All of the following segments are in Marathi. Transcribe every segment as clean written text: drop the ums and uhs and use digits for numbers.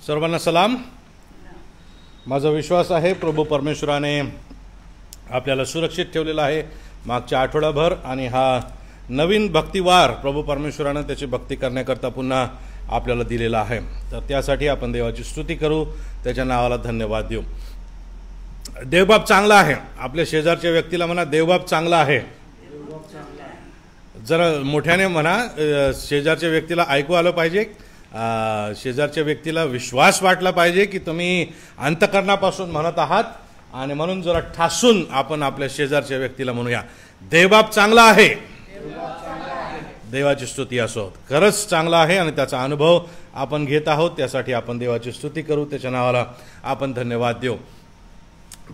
सर्वांना सलाम। माझा विश्वास आहे प्रभू परमेश्वराने आपल्याला सुरक्षित ठेवलेला आहे मागच्या आठवडाभर, आणि हा नवीन भक्तिवार प्रभू परमेश्वराने त्याची भक्ती करण्याकरता पुन्हा आपल्याला दिलेला आहे। तर त्यासाठी आपण देवाची स्तुती करू, त्याच्या नावाला धन्यवाद देऊ। देवबाप चांगला आहे। आपल्या शेजारच्या व्यक्तीला म्हणा, देवबाप चांगला आहे। जरा मोठ्याने म्हणा, शेजारच्या व्यक्तीला ऐकू आलं पाहिजे, शेजारच्या व्यक्तीला विश्वास वाटला पाहिजे की तुम्ही अंतःकरणापासून म्हणत आहात, आणि म्हणून जरा ठासून आपण आपल्या शेजारच्या व्यक्तीला म्हणूया, देवबाप चांगला आहे। देवाची स्तुती असो, खरंच चांगला आहे आणि त्याचा अनुभव आपण घेत आहोत, त्यासाठी आपण देवाची स्तुती करू, त्याच्या नावाला आपण धन्यवाद देऊ।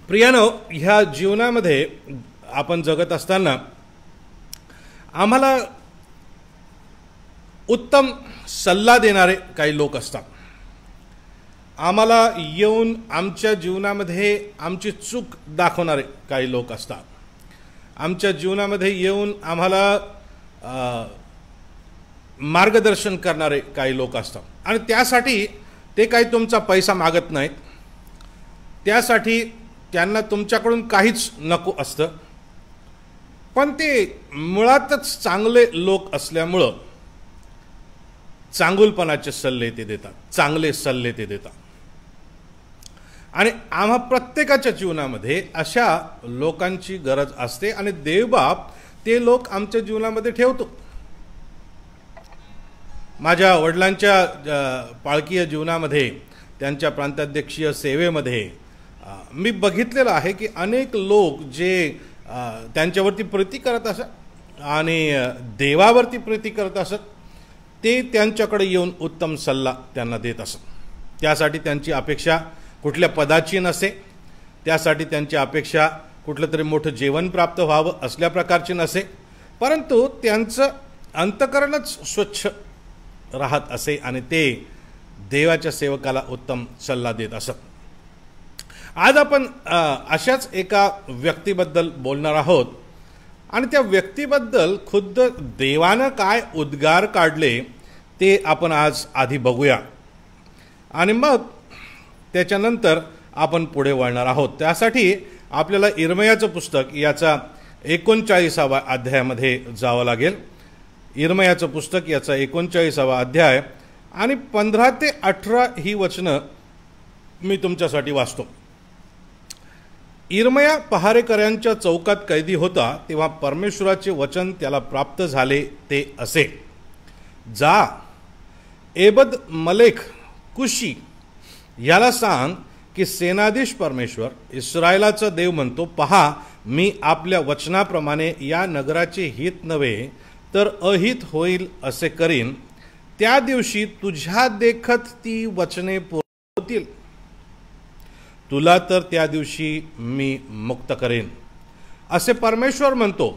प्रियानो, ह्या जीवनामध्ये आपण जगत असताना आम्हाला उत्तम सल्ला देणारे काही लोक असतात। आम्हाला येऊन आमच्या जीवनामध्ये आमची चूक दाखवणारे काही लोक असतात। आमच्या जीवनामध्ये येऊन आम्हाला मार्गदर्शन करणारे काही लोक असतात, आणि त्यासाठी ते काही तुमचा पैसा मागत नाहीत, त्यासाठी त्यांना तुमच्याकडून काहीच नको असतं, पण ते मुळातच चांगले लोक असल्यामुळं चांगुलपणाचे सल्ले ते देतात, चांगले सल्ले ते देतात। आणि आम्हा प्रत्येकाच्या जीवनामध्ये अशा लोकांची गरज असते, आणि देवबाप ते लोक आमच्या जीवनामध्ये ठेवतो। माझ्या वडिलांच्या पाळकीय जीवनामध्ये, त्यांच्या प्रांताध्यक्षीय सेवेमध्ये मी बघितलेलं आहे की अनेक लोक जे त्यांच्यावरती प्रीती करत असत आणि देवावरती प्रीती करत असत, ते त्यांच्याकडे येऊन उत्तम सल्ला त्यांना देत असत। त्यासाठी त्यांची अपेक्षा कुठल्या पदाची नसे, त्यासाठी त्यांची अपेक्षा कुठलं तरी मोठं जेवण प्राप्त व्हावं असल्या प्रकारची नसे, परंतु त्यांचं अंतःकरणच स्वच्छ राहत असे, आणि ते देवाच्या सेवकाला उत्तम सल्ला देत असत। आज आपण अशाच एका व्यक्तीबद्दल बोलणार आहोत, आणि त्या व्यक्तीबद्दल खुद्द देवानं काय उद्गार काढले ते आपण आज आधी बघूया, आणि मग त्याच्यानंतर आपण पुढे वळणार आहोत। त्यासाठी आपल्याला इर्मयाचं पुस्तक याचा 39वा अध्यायामध्ये जावं लागेल। इर्मयाचं पुस्तक याचा 39वा अध्याय आणि 15 ते 18 ही वचनं मी तुमच्यासाठी वाचतो। इर्मया पहारेकऱ्यांच्या चौकात कैदी होता, तेव्हा परमेश्वराचे वचन त्याला प्राप्त झाले ते असे, जा, एबद मलेख कुशी याला सांग की सेनाधीश परमेश्वर इस्रायलाचा देव म्हणतो, पहा, मी आपल्या वचनाप्रमाणे या नगराचे हित नव्हे तर अहित होईल असे करीन। त्या दिवशी तुझ्या देखत ती वचने पूर्ण होतील, तुला तर त्या दिवशी मी मुक्त करेन असे परमेश्वर म्हणतो।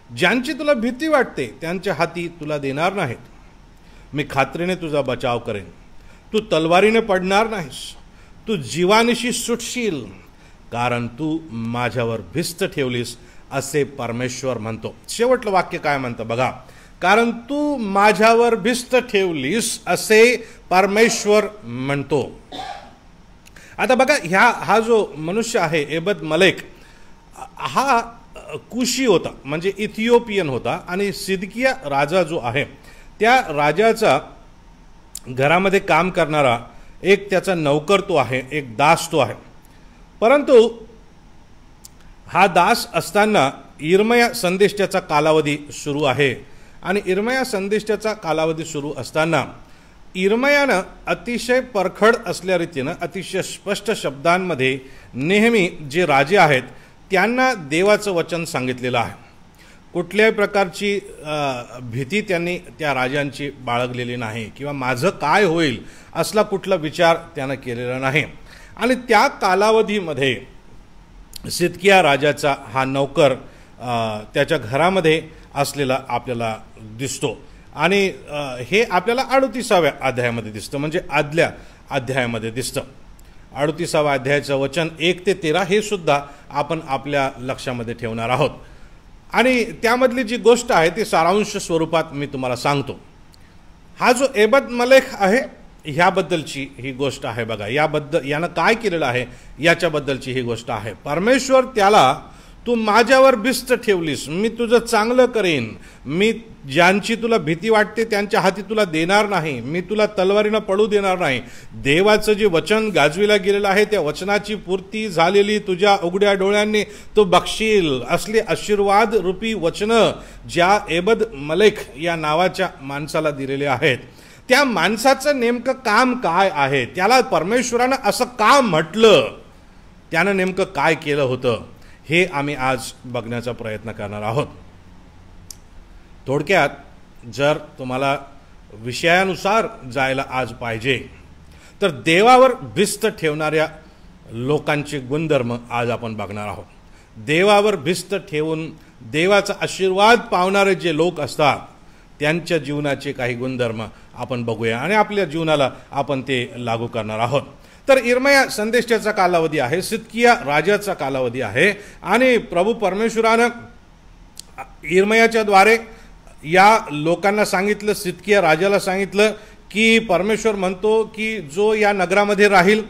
ज्यांची तुला भीती वाटते त्यांच्या हाती तुला देणार नाहीत, मी खात्रीने तुझा बचाव करेन, तू तलवारीने पडणार नाहीस, तू जीवानिशी सुटशील, कारण तू माझ्यावर भिस्त ठेवलीस असे परमेश्वर म्हणतो। शेवटलं वाक्य काय म्हणतं बघा, कारण तू माझ्यावर भिस्त ठेवलीस असे परमेश्वर म्हणतो। आता बघा, हा जो मनुष्य आहे एबद मलेक, हा कुशी होता, म्हणजे इथिओपियन होता, आणि सिदकिया राजा जो आहे त्या राजाचा घरामध्ये काम करणारा एक त्याचा नौकर तो आहे, एक दास तो आहे। परंतु हा दास असताना इर्मया संदेष्टाचा कालावधी सुरू आहे, आणि इर्मया संदेष्टाचा कालावधी सुरू असताना इर्मयानं अतिशय परखड असल्या रीतीनं अतिशय स्पष्ट शब्दांमध्ये नेहमी जे राजे आहेत त्यांना देवाचं वचन सांगितलेलं आहे। कुठल्याही प्रकारची भीती त्यांनी त्या राजांची बाळगलेली नाही, किंवा माझं काय होईल असला कुठला विचार त्यानं केलेला नाही। आणि त्या कालावधीमध्ये सिदकिया राजाचा हा नौकर त्याच्या घरामध्ये असलेला आपल्याला दिसतो, आणि हे आपल्याला 38व्या अध्यायामध्ये दिसतं, म्हणजे आदल्या अध्यायामध्ये दिसतं। 38व्या अध्यायाचं वचन 1 ते 13 हे सुद्धा आपण आपल्या लक्षामध्ये ठेवणार आहोत, आणि त्यामधली जी गोष्ट आहे ती सारांश स्वरूपात मी तुम्हाला सांगतो। हा जो एबद मलेख आहे ह्याबद्दलची ही गोष्ट आहे बघा. यानं काय केलेलं आहे याच्याबद्दलची ही गोष्ट आहे. परमेश्वर त्याला, तू माझ्यावर भिस्त ठेवलीस, मी तुझं चांगलं करेन, मी ज्यांची तुला भीती वाटते त्यांच्या हाती तुला देणार नाही, मी तुला तलवारीनं पडू देणार नाही. देवाचं जे वचन गाजविला गेलेलं आहे त्या वचनाची पूर्ती झालेली तुझ्या उघड्या डोळ्यांनी तो बघशील. असले आशीर्वाद रूपी वचनं ज्या एबद मलेख या नावाच्या माणसाला दिलेले आहेत. त्या माणसाचं नेमकं काम काय आहे, त्याला परमेश्वरानं असं का म्हटलं, त्यानं नेमकं काय केलं होतं, हे आम्ही आज बघण्याचा प्रयत्न करणार आहोत. थोडक्यात जर तुम्हाला विषयानुसार जायला आज पाहिजे तर देवावर भिस्त ठेवणाऱ्या लोकांचे गुणधर्म आज आपण बघणार आहोत. देवावर भिस्त ठेवून देवाचा आशीर्वाद पावणारे जे लोक असतात त्यांच्या जीवनाचे काही गुणधर्म आपण बघूया आणि आपल्या जीवनाला आपण ते लागू करणार आहोत. तर इर्मया संदेशाचा कालावधी आहे, सिदकिया राजाचा कालावधी आहे आणि प्रभू परमेश्वरानं इर्मयाच्या द्वारे या लोकांना सांगितलं, सिदकिया राजाला सांगितलं की परमेश्वर म्हणतो की जो या नगरामध्ये राहील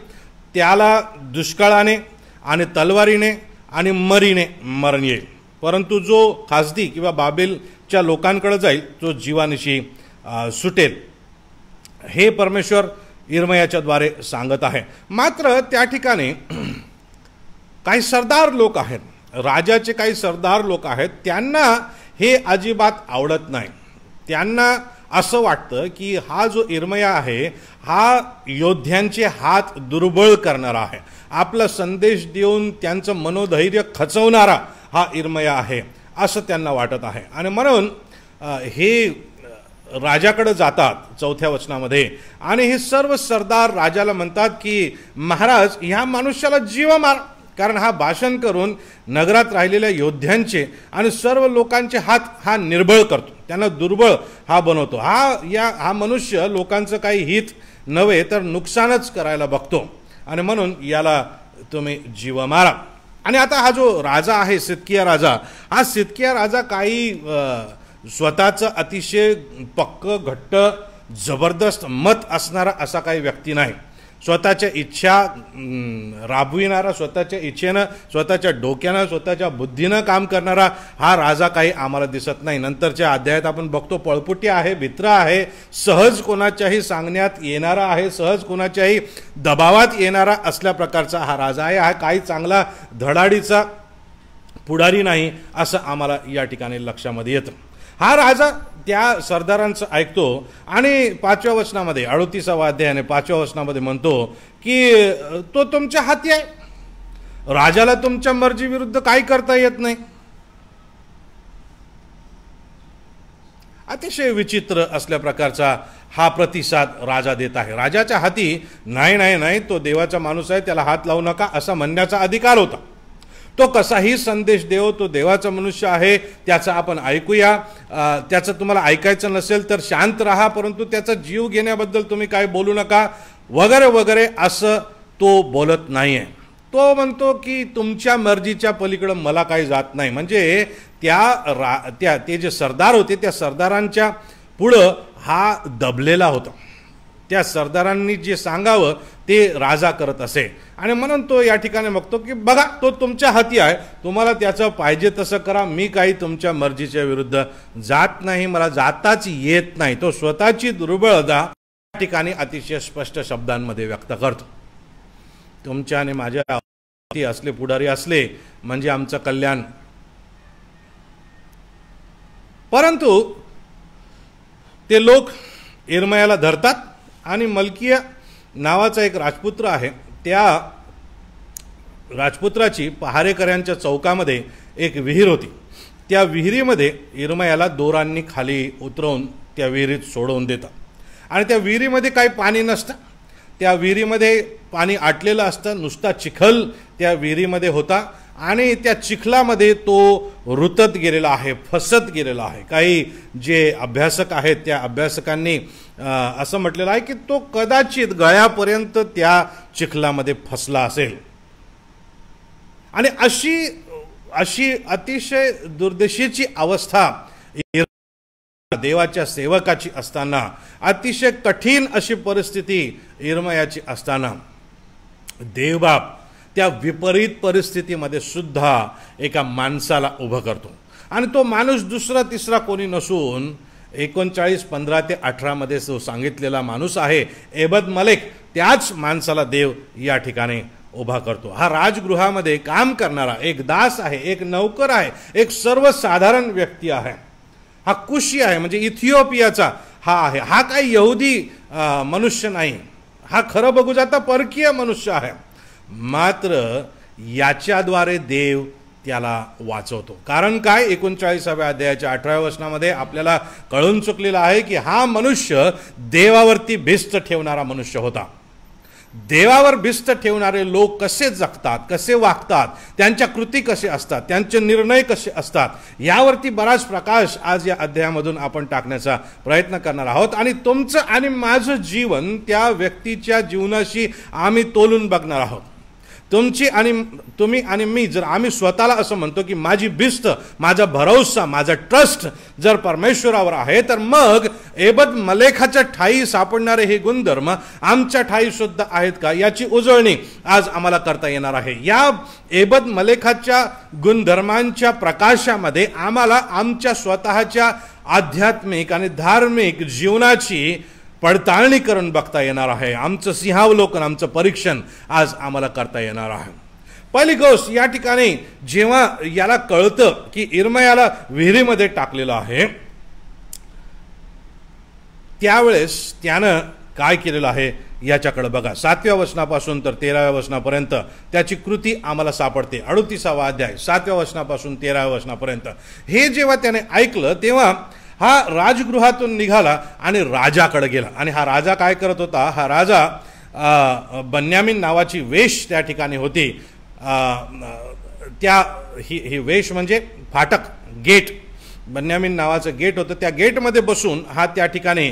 त्याला दुष्काळाने आणि तलवारीने आणि मरीने मरण येईल, परंतु जो खासदी किंवा बाबेलच्या लोकांकडे जाईल तो जीवानिशी सुटेल. हे परमेश्वर इर्मयाच्या द्वारे सांगत आहे. मात्र त्या ठिकाणी काही सरदार लोक आहेत, राजाचे काही सरदार लोक आहेत, त्यांना हे अजिबात आवडत नाही. त्यांना असं वाटतं की हा जो इर्मया आहे हा योद्ध्यांचे हात दुर्बळ करणारा आहे, आपला संदेश देऊन त्यांचं मनोधैर्य खचवणारा हा इर्मया आहे असं त्यांना वाटत आहे. आणि म्हणून हे राजाकडे जातात 4थ्या वचनामध्ये आणि हे सर्व सरदार राजाला म्हणतात की महाराज ह्या मनुष्याला जीव मार, कारण हा भाषण करून नगरात राहिलेल्या योद्ध्यांचे आणि सर्व लोकांचे हात हा निर्बळ करतो, त्यांना दुर्बळ हा बनवतो. हा मनुष्य लोकांचं काही हित नव्हे तर नुकसानच करायला बघतो आणि म्हणून याला तुम्ही जीव मारा. आणि आता हा जो राजा आहे सिदकिया राजा, हा सिदकिया राजा काही स्वतःचं अतिशय पक्क घट्ट जबरदस्त मत असणारा असा काही व्यक्ती नाही. स्वतःच्या इच्छा राबविणारा, स्वतःच्या इच्छेनं, स्वतःच्या डोक्यानं, स्वतःच्या बुद्धीनं काम करणारा हा राजा काही आम्हाला दिसत नाही. नंतरच्या अध्यायात आपण बघतो पळपुटी आहे, भित्रा आहे, सहज कोणाच्याही सांगण्यात येणारा आहे, सहज कोणाच्याही दबावात येणारा असल्या प्रकारचा हा राजा आहे. हा काही चांगला धडाडीचा पुढारी नाही असं आम्हाला या ठिकाणी लक्षामध्ये येतं. हा राजा त्या सरदारांचं ऐकतो आणि 5व्या वचनामध्ये 38व्या अध्यायाने 5व्या वचनामध्ये म्हणतो की तो तुमच्या हाती आहे, राजाला तुमच्या मर्जी विरुद्ध काही करता येत नाही. अतिशय विचित्र असल्या प्रकारचा हा प्रतिसाद राजा देत आहे. राजाच्या हाती नाही नाही नाही, तो देवाचा माणूस आहे, त्याला हात लावू नका असा म्हणण्याचा अधिकार होता. तो कसाही संदेश देव, तो देवाचा मनुष्य आहे, त्याचं आपण ऐकूया, त्याचं तुम्हाला ऐकायचं नसेल तर शांत राहा, परंतु त्याचा जीव घेण्याबद्दल तुम्ही काय बोलू नका वगैरे वगैरे असं तो बोलत नाहीये. तो म्हणतो की तुमच्या मर्जीच्या पलीकडं मला काही जात नाही. म्हणजे ते जे सरदार होते त्या सरदारांच्या पुढं हा दबलेला होता. त्या सरदारांनी जे सांगावं ते राजा करत असे आणि म्हणून तो या ठिकाणी बघतो की बघा तो तुमच्या हाती आहे, तुम्हाला त्याचं पाहिजे तसं करा, मी काही तुमच्या मर्जीच्या विरुद्ध जात नाही, मला जाताच येत नाही. तो स्वतःची दुर्बळता या ठिकाणी अतिशय स्पष्ट शब्दांमध्ये व्यक्त करतो. तुमच्या आणि माझ्या हाती असले पुढारी असले म्हणजे आमचं कल्याण. परंतु ते लोक इर्मयाला धरतात आणि मल्किया नावाचा एक राजपुत्र आहे, त्या राजपुत्राची पहारेकऱ्यांच्या चौकामध्ये एक विहीर होती. त्या विहिरीमध्ये इर्मयाला दोरांनी खाली उतरवून त्या विहिरीत सोडवून देतात आणि त्या विहिरीमध्ये काही पाणी नसतं. त्या विहिरीमध्ये पाणी आटलेलं असतं, नुसता चिखल त्या विहिरीमध्ये होता आणि त्या चिखलामध्ये तो रुतत गेलेला आहे, फसत गेलेला आहे. काही जे अभ्यासक आहेत त्या अभ्यासकांनी असं म्हटलेलं आहे की तो कदाचित गळ्यापर्यंत त्या चिखलामध्ये फसला असेल. आणि अशी अतिशय दुर्दशेची अवस्था देवाच्या सेवकाची असताना, अतिशय कठीण अशी परिस्थिती इर्मयाची असताना, देवबाप त्या विपरीत परिस्थितीमध्ये सुद्धा एका माणसाला उभं करतो आणि तो माणूस दुसरा तिसरा कोणी नसून 39:15 ते 18 मध्ये जो सांगितलेला माणूस आहे एबद मलेक, त्याच माणसाला देव या ठिकाणी उभा करतो. हा राजगृहामध्ये काम करणारा एक दास आहे, एक नौकर आहे, एक सर्वसाधारण व्यक्ती आहे. हा कुशी आहे, म्हणजे इथिओपियाचा हा आहे. हा काही यहुदी मनुष्य नाही, हा खरं बघू जाता परकीय मनुष्य आहे. मात्र याच्याद्वारे देव त्याला वाचवतो. कारण काय, 39व्या अध्यायाच्या 18व्या वचनामध्ये आपल्याला कळून चुकलेलं आहे की हा मनुष्य देवावरती भिस्त ठेवणारा मनुष्य होता. देवावर भिस्त ठेवणारे लोक कसे जगतात, कसे वागतात, त्यांच्या कृती कसे असतात, त्यांचे निर्णय कसे असतात, यावरती बराच प्रकाश आज या अध्यायामधून आपण टाकण्याचा प्रयत्न करणार आहोत. आणि तुमचं आणि माझं जीवन त्या व्यक्तीच्या जीवनाशी आम्ही तोलून बघणार आहोत. तुमची आणि तुम्ही आणि मी, जर आम्ही स्वतःला असं म्हणतो की माझी भिस्त, माझा भरोसा, माझा ट्रस्ट जर परमेश्वरावर आहे, तर मग एबद मलेखाच्या ठाई सापडणारे हे गुणधर्म आमच्या ठाई सुद्धा आहेत का, याची उजळणी आज आम्हाला करता येणार आहे. या एबद मलेखाच्या गुणधर्मांच्या प्रकाशामध्ये आम्हाला आमच्या स्वतःच्या आध्यात्मिक आणि धार्मिक जीवनाची पडताळणी करून बघता येणार आहे. आमचं सिंहावलोकन, आमचं परीक्षण आज आम्हाला करता येणार आहे. पहिली गोष्ट, या ठिकाणी जेव्हा याला कळतं की इर्मयाला विहिरीमध्ये टाकलेलं आहे, त्यावेळेस त्यानं काय केलेलं आहे याच्याकडे बघा. 7व्या वचनापासून तर 13व्या वचनापर्यंत त्याची कृती आम्हाला सापडते. 38वा अध्याय 7व्या वचनापासून 13व्या वचनापर्यंत. हे जेव्हा त्याने ऐकलं तेव्हा हा राजगृहातून निघाला आणि राजाकडे गेला. आणि हा राजा काय करत होता, हा राजा बन्यामीन नावाची वेश त्या ठिकाणी होती. त्या ही वेश म्हणजे फाटक, गेट, बन्यामीन नावाचं गेट होतं. त्या गेटमध्ये बसून हा त्या ठिकाणी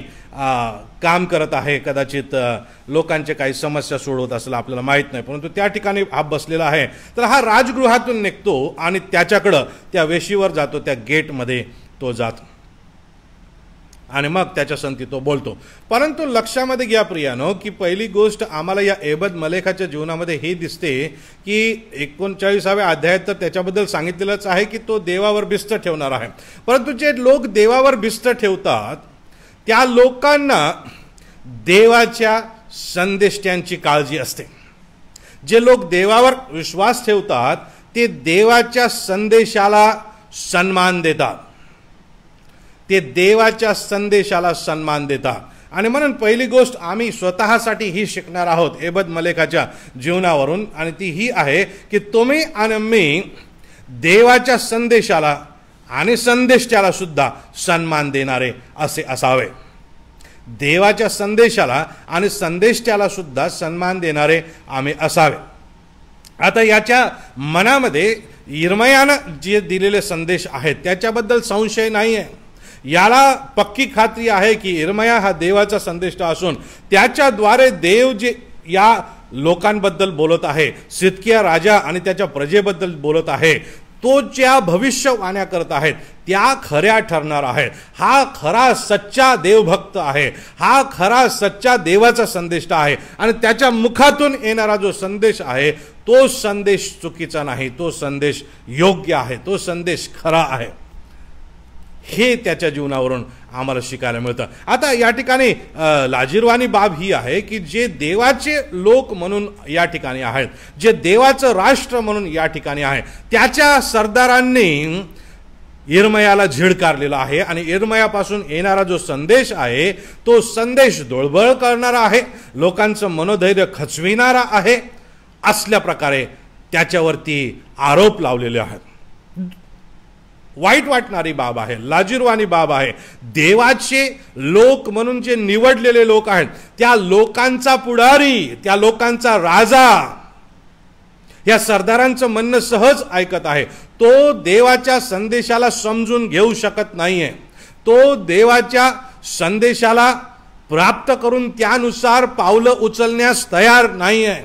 काम करत आहे. कदाचित लोकांचे काही समस्या सोडवत असेल, आपल्याला माहीत नाही, परंतु त्या ठिकाणी हा बसलेला आहे. तर हा राजगृहातून निघतो आणि त्याच्याकडं, त्या वेशीवर जातो, त्या गेटमध्ये तो जातो आणि मग त्याच्या संगती तो बोलतो. परंतु लक्षामध्ये घ्या प्रियानो की पहिली गोष्ट आम्हाला या एबद मलेखाच्या जीवनामध्ये हे दिसते की 39व्या अध्यायात तर त्याच्याबद्दल सांगितलेलंच आहे की तो देवावर भिस्त ठेवणार आहे. परंतु जे लोक देवावर भिस्त ठेवतात त्या लोकांना देवाच्या संदेष्ट्यांची काळजी असते. जे लोक देवावर विश्वास ठेवतात ते देवाच्या संदेशाला सन्मान देतात, ते देवाच्या संदेशाला सन्मान देतात. आणि म्हणून पहिली गोष्ट आम्ही स्वतःसाठी ही शिकणार आहोत एबद मलेखाच्या जीवनावरून, आणि ती ही आहे की तुम्ही आणि मी देवाच्या संदेशाला आणि संदेशाला सुद्धा सन्मान देणारे असे असावे. देवाच्या संदेशाला आणि संदेशाला सुद्धा सन्मान देणारे आम्ही असावे. आता याच्या मनामध्ये इर्मयानं जे दिलेले संदेश आहेत त्याच्याबद्दल संशय नाही आहे. याला पक्की खात्री आहे की इर्मया हा देवाचा संदेष्टा असून त्याच्याद्वारे देव जे या लोकांबद्दल बोलत आहे, सिदकिया राजा आणि त्याच्या प्रजेबद्दल बोलत आहे, तो ज्या भविष्यवाण्या करत आहेत त्या खऱ्या ठरणार आहेत. हा खरा सच्चा देवभक्त आहे, हा खरा सच्चा देवाचा संदेष्टा आहे. आणि त्याच्या मुखातून येणारा जो संदेश आहे तो संदेश चुकीचा नाही, तो संदेश योग्य आहे, तो संदेश खरा आहे. हे त्याच्या जीवनावरून आम्हाला शिकायला मिळतं. आता या ठिकाणी लाजिरवाणी बाब ही आहे की जे देवाचे लोक म्हणून या ठिकाणी आहेत, जे देवाचं राष्ट्र म्हणून या ठिकाणी आहे, त्याच्या सरदारांनी इर्मयाला झिडकारलेला आहे. आणि इर्मयापासून येणारा जो संदेश आहे तो संदेश डोळबळ करणारा आहे, लोकांचं मनोधैर्य खचविणारा आहे. असल्या प्रकारे त्याच्यावरती आरोप लावलेले आहेत. वाईट वाटणारी बाब आहे, लाजिरवाणी बाब आहे. देवाचे लोक म्हणून जे निवडलेले लोक आहेत त्या लोकांचा पुढारी, त्या लोकांचा राजा या सरदारांचं म्हणणं सहज ऐकत आहे. तो देवाच्या संदेशाला समजून घेऊ शकत नाहीये, तो देवाच्या संदेशाला प्राप्त करून त्यानुसार पावलं उचलण्यास तयार नाहीये.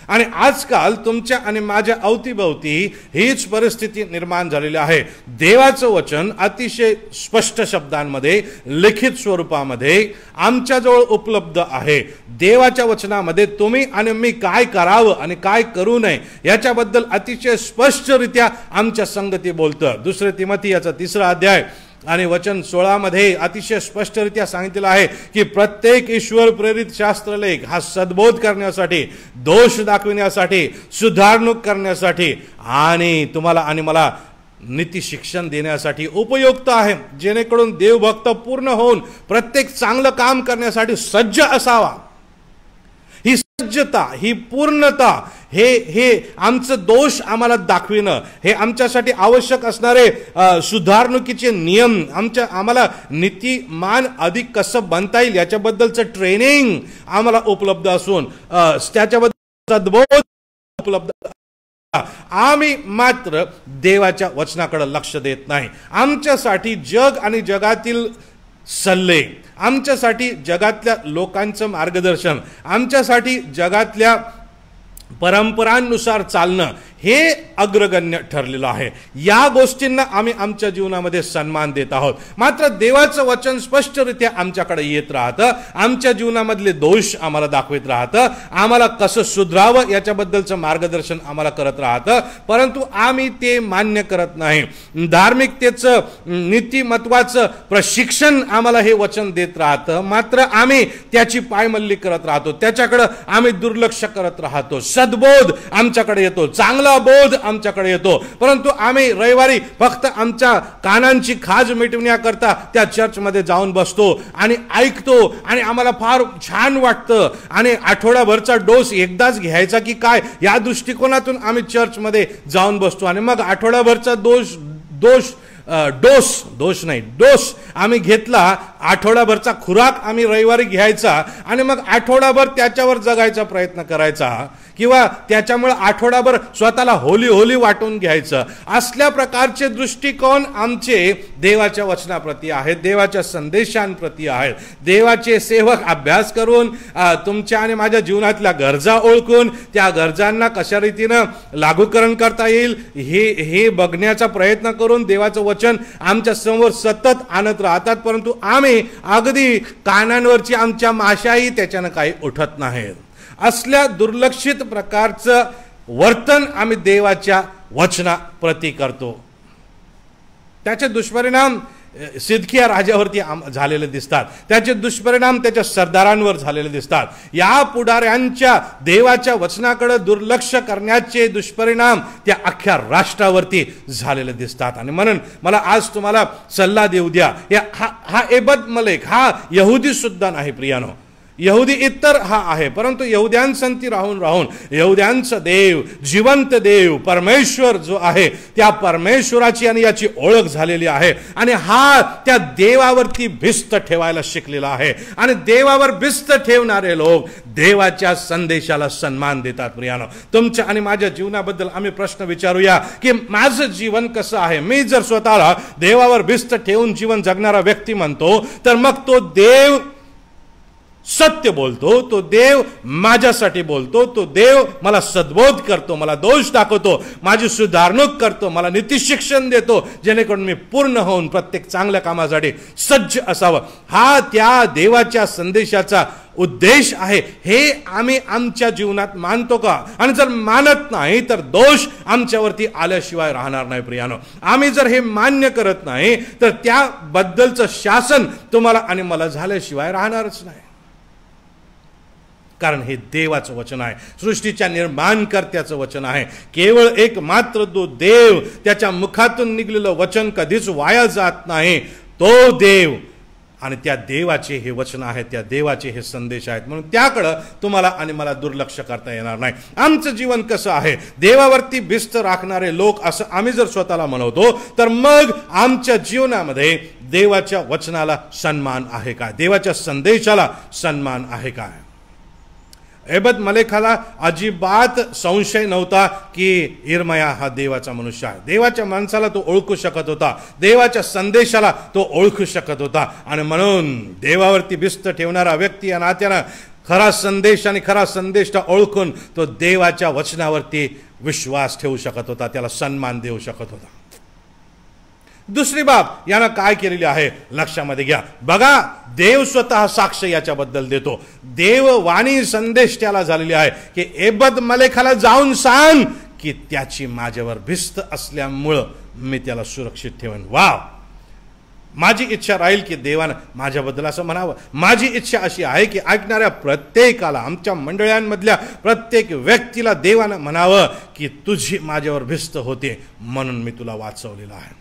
आणि आजकाल तुमच्या आणि माझ्या अवतीभवती हीच परिस्थिती निर्माण झालेली आहे. देवाचं वचन अतिशय स्पष्ट शब्दांमध्ये, लिखित स्वरूपामध्ये आमच्याजवळ उपलब्ध आहे. देवाच्या वचनामध्ये तुम्ही आणि मी काय करावं आणि काय करू नये याच्याबद्दल अतिशय स्पष्टरित्या आमच्या संगती बोलतं. 2 तिमोथी याचा 3रा अध्याय आणि वचन 16 मध्ये अतिशय स्पष्टरित्या सांगितलेलं आहे की प्रत्येक ईश्वर प्रेरित शास्त्रलेख हा सद्बोध करण्यासाठी, दोष दाखविण्यासाठी, सुधारणूक करण्यासाठी आणि तुम्हाला आणि मला नीती शिक्षण देण्यासाठी उपयुक्त आहे, जेणेकरून देवभक्त पूर्ण होऊन प्रत्येक चांगलं काम करण्यासाठी सज्ज असावा. ही सज्जता, ही पूर्णता, हे आमचं दोष आम्हाला दाखविणं, हे आमच्यासाठी आवश्यक असणारे सुधारणुकीचे नियम, आम्हाला नीतिमान अधिक कसं बनता येईल याच्याबद्दलचं ट्रेनिंग आम्हाला उपलब्ध असून त्याच्याबद्दल सद्बोध उपलब्ध. आम्ही मात्र देवाच्या वचनाकडे लक्ष देत नाही. आमच्यासाठी जग आणि जगातील सल्ले, आमच्यासाठी जगातल्या लोकांचं मार्गदर्शन, आमच्यासाठी जगातल्या परंपरांनुसार चालणं हे अग्रगण्य ठरलेलं आहे. या गोष्टींना आम्ही आमच्या जीवनामध्ये सन्मान देत आहोत. मात्र देवाचं वचन स्पष्टरित्या आमच्याकडे येत राहतं, आमच्या जीवनामधले दोष आम्हाला दाखवित राहतं, आम्हाला कसं सुधारावं याच्याबद्दलचं मार्गदर्शन आम्हाला करत राहतं, परंतु आम्ही ते मान्य करत नाही. धार्मिकतेचं, नीतिमत्वाचं प्रशिक्षण आम्हाला हे वचन देत राहतं, मात्र आम्ही त्याची पायमल्ली करत राहतो, त्याच्याकडे आम्ही दुर्लक्ष करत राहतो. सद्बोध आमच्याकडे येतो, चांगला बोध आमच्याकडे येतो, परंतु आम्ही रविवारी फक्त आमच्या कानांची खाज मिटवण्याकरता त्या चर्चमध्ये जाऊन बसतो आणि ऐकतो आणि आम्हाला फार छान वाटतं आणि आठवडाभरचा डोस एकदाच घ्यायचा की काय या दृष्टिकोनातून आम्ही चर्चमध्ये जाऊन बसतो आणि मग आठवडाभरचा डोस आम्ही घेतला, आठवडाभरचा खुराक आम्ही रविवारी घ्यायचा आणि मग आठवडाभर त्याच्यावर जगायचा प्रयत्न करायचा किंवा त्याच्यामुळे आठवडाभर स्वतःला होली वाटून घ्यायचं. असल्या प्रकारचे दृष्टिकोन आमचे देवाच्या वचनाप्रती आहेत, देवाच्या संदेशांप्रती आहेत. देवाचे सेवक अभ्यास करून, तुमच्या आणि माझ्या जीवनातल्या गरजा ओळखून त्या गरजांना कशा रीतीनं लागूकरण करता येईल हे बघण्याचा प्रयत्न करून देवाचं वचन आमच्या समोर सतत आणत राहतात, परंतु आम्ही अगदी कानांवरची आमच्या माशाही त्याच्यानं काही उठत नाहीत. असल्या दुर्लक्षित प्रकारचं वर्तन आम्ही देवाच्या वचनाप्रती करतो. त्याचे दुष्परिणाम सिदकिया राजावरती झालेले दिसतात, त्याचे दुष्परिणाम त्याच्या सरदारांवर झालेले दिसतात. या पुढाऱ्यांच्या देवाच्या वचनाकडे दुर्लक्ष करण्याचे दुष्परिणाम त्या अख्ख्या राष्ट्रावरती झालेले दिसतात. आणि म्हणून मला आज तुम्हाला सल्ला देऊ द्या, हा एबद मलेक हा यहुदी सुद्धा नाही प्रियानो, यहुदी इतर हा आहे, परंतु यहुद्यांसंती राहून यहुद्यांचा देव, जिवंत देव परमेश्वर जो आहे त्या परमेश्वराची आणि याची ओळख झालेली आहे आणि हा त्या देवावरती भिस्त ठेवायला शिकलेला आहे. आणि देवावर भिस्त ठेवणारे लोक देवाच्या संदेशाला सन्मान देतात. प्रियानो, तुमच्या आणि माझ्या जीवनाबद्दल आम्ही प्रश्न विचारूया की माझं जीवन कसं आहे. मी जर स्वतःला देवावर भिस्त ठेवून जीवन जगणारा व्यक्ती म्हणतो, तर मग तो देव सत्य बोलतो, तो देव माझ्यासाठी बोलतो, तो देव मला सद्बोध करतो, मला दोष दाखवतो, माझी सुधारणूक करतो, मला नीती शिक्षण देतो, जेणेकरून मी पूर्ण होऊन प्रत्येक चांगल्या कामासाठी सज्ज असावं. हा त्या देवाच्या संदेशाचा उद्देश आहे. हे आम्ही आमच्या जीवनात मानतो का? आणि जर मानत नाही तर दोष आमच्यावरती आल्याशिवाय राहणार नाही. प्रियानो, आम्ही जर हे मान्य करत नाही तर त्याबद्दलचं शासन तुम्हाला आणि मला झाल्याशिवाय राहणारच नाही. कारण हे देवाचं वचन आहे, सृष्टीच्या निर्माणकर्त्याचं वचन आहे. केवळ एक मात्र तो देव, त्याच्या मुखातून निघलेलं वचन कधीच वाया जात नाही. तो देव आणि त्या देवाचे हे वचन आहेत, त्या देवाचे हे संदेश आहेत, म्हणून त्याकडं तुम्हाला आणि मला दुर्लक्ष करता येणार नाही. आमचं जीवन कसं आहे? देवावरती भिस्त राखणारे लोक असं आम्ही जर स्वतःला म्हणवतो, तर मग आमच्या जीवनामध्ये देवाच्या वचनाला सन्मान आहे का? देवाच्या संदेशाला सन्मान आहे का? एबद मलेखाला अजिबात संशय नव्हता की इर्मया हा देवाचा मनुष्य आहे. देवाच्या माणसाला तो ओळखू शकत होता, देवाच्या संदेशाला तो ओळखू शकत होता. आणि म्हणून देवावरती भिस्त ठेवणारा व्यक्ती या नात्यानं खरा संदेश आणि खरा संदेश ओळखून तो देवाच्या वचनावरती विश्वास ठेवू शकत होता, त्याला सन्मान देऊ शकत होता. दुसरी बाब यानं काय केलेली आहे लक्षामध्ये घ्या. बघा, देव स्वतः साक्ष याच्याबद्दल देतो. देववाणी संदेश त्याला झालेली आहे की एबद मलेखाला जाऊन सांग की त्याची माझ्यावर भिस्त असल्यामुळं मी त्याला सुरक्षित ठेवेन. वाव, माझी इच्छा राहील की देवानं माझ्याबद्दल असं म्हणावं. माझी इच्छा अशी आहे की ऐकणाऱ्या प्रत्येकाला, आमच्या मंडळांमधल्या प्रत्येक व्यक्तीला देवानं म्हणावं की तुझी माझ्यावर भिस्त होते म्हणून मी तुला वाचवलेलं आहे.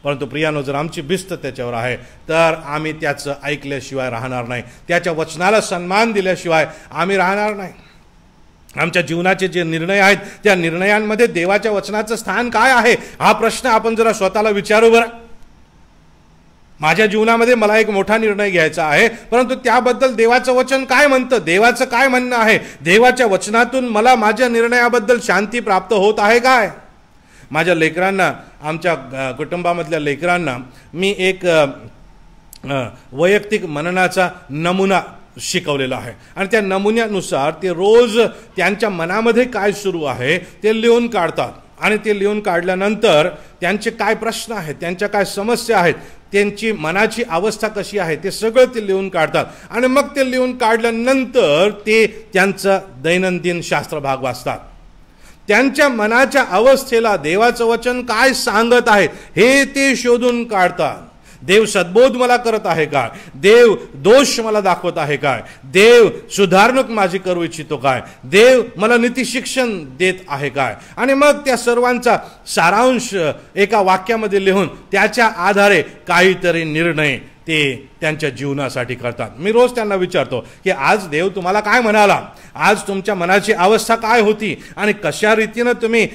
परंतु प्रियानो, जर आमची भिस्त त्याच्यावर आहे तर आम्ही त्याचं ऐकल्याशिवाय राहणार नाही, त्याच्या वचनाला सन्मान दिल्याशिवाय आम्ही राहणार नाही. आमच्या जीवनाचे जे निर्णय आहेत त्या निर्णयांमध्ये देवाच्या वचनाचं स्थान काय आहे हा प्रश्न आपण जरा स्वतःला विचारू बरं. माझ्या जीवनामध्ये मला एक मोठा निर्णय घ्यायचा आहे, परंतु त्याबद्दल देवाचं वचन काय म्हणतं, देवाचं काय म्हणणं आहे, देवाच्या वचनातून मला माझ्या निर्णयाबद्दल शांती प्राप्त होत आहे काय. माझ्या लेकरांना, आमच्या कुटुंबामधल्या लेकरांना मी एक वैयक्तिक मननाचा नमुना शिकवलेला आहे आणि त्या नमुन्यानुसार ते रोज त्यांच्या मनामध्ये काय सुरू आहे ते लिहून काढतात. आणि ते लिहून काढल्यानंतर त्यांचे काय प्रश्न आहेत, त्यांच्या काय समस्या आहेत, त्यांची मनाची अवस्था कशी आहे ते सगळं ते लिहून काढतात. आणि मग ते लिहून काढल्यानंतर ते त्यांचा दैनंदिन शास्त्र भाग वाचतात. त्यांच्या मनाच्या अवस्थेला देवाचं वचन काय सांगत आहे हे ते शोधून काढतात. देव सद्बोध मला करत आहे काय, देव दोष मला दाखवत आहे काय, देव सुधारणूक माझी करू इच्छितो काय, देव मला नीती शिक्षण देत आहे काय. आणि मग त्या सर्वांचा सारांश एका वाक्यामध्ये लिहून त्याच्या आधारे काहीतरी निर्णय ते त्यांच्या जीवनासाठी करतात. मी रोज त्यांना विचारतो की आज देव तुम्हाला काय म्हणाला, आज तुमच्या मनाची अवस्था काय होती आणि कशा रीतीनं तुम्ही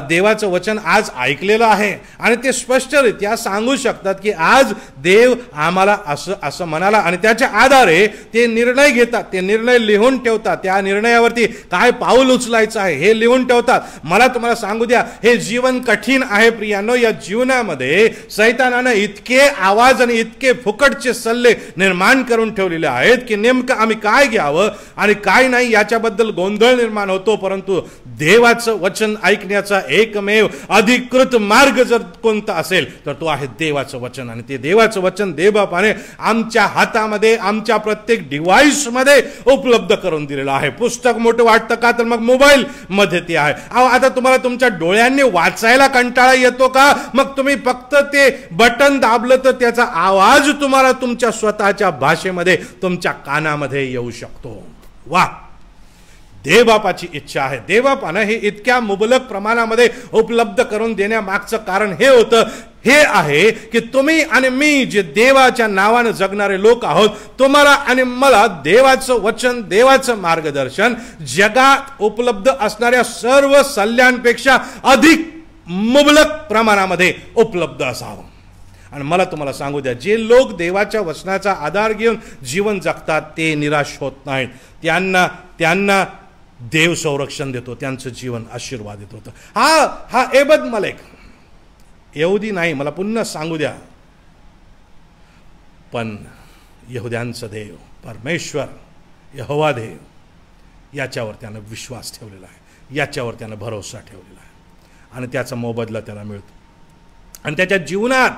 देवाचं वचन आज ऐकलेलं आहे. आणि ते स्पष्टरित्या सांगू शकतात की आज देव आम्हाला असं असं म्हणाला आणि त्याच्या आधारे ते निर्णय घेतात, ते निर्णय लिहून ठेवतात, त्या निर्णयावरती काय पाऊल उचलायचं आहे हे लिहून ठेवतात. मला तुम्हाला सांगू द्या, हे जीवन कठीण आहे प्रियानो. या जीवनामध्ये सैतानानं इतके आवाज आणि इतके फुकटचे सल्ले निर्माण करून ठेवलेले आहेत की नेमकं आम्ही काय घ्यावं आणि काय नाही याच्याबद्दल गोंधळ निर्माण होतो. परंतु देवाचं वचन ऐकण्याचा एकमेव अधिकृत मार्ग जर कोणता असेल तर तो आहे देवाचं वचन. आणि ते देवाचं वचन देवबापाने आमच्या हातामध्ये, आमच्या प्रत्येक डिव्हाइस मध्ये उपलब्ध करून दिलेलं आहे. पुस्तक मोठं वाटतं का, तर मग मोबाईल मध्ये ते आहे. आता तुम्हाला तुमच्या डोळ्यांनी वाचायला कंटाळा येतो का, मग तुम्ही फक्त ते बटन दाबलं तर त्याचा आवाज तुम्हाला तुमच्या स्वतःच्या भाषेमध्ये तुमच्या कानामध्ये येऊ शकतो. वा, देवबापाची इच्छा आहे. देवबापानं हे इतक्या मुबलक प्रमाणामध्ये उपलब्ध करून देण्यामागचं कारण हे होतं, हे आहे की तुम्ही आणि मी जे देवाच्या नावानं जगणारे लोक आहोत, तुम्हाला आणि मला देवाचं वचन, देवाचं मार्गदर्शन जगात उपलब्ध असणाऱ्या सर्व सल्ल्यांपेक्षा अधिक मुबलक प्रमाणामध्ये उपलब्ध असावं. आणि मला तुम्हाला सांगू द्या, जे लोक देवाच्या वचनाचा आधार घेऊन जीवन जगतात ते निराश होत नाहीत. त्यांना देव संरक्षण देतो, त्यांचं जीवन आशीर्वादित होतं. हा एबद मलेक यहुदी नाही, मला पुन्हा सांगू द्या, पण यहुद्यांचं देव परमेश्वर यहोवा देव याच्यावर त्यानं विश्वास ठेवलेला आहे, याच्यावर त्यानं भरोसा ठेवलेला आहे आणि त्याचा मोबदला त्याला मिळतो. आणि त्याच्या जीवनात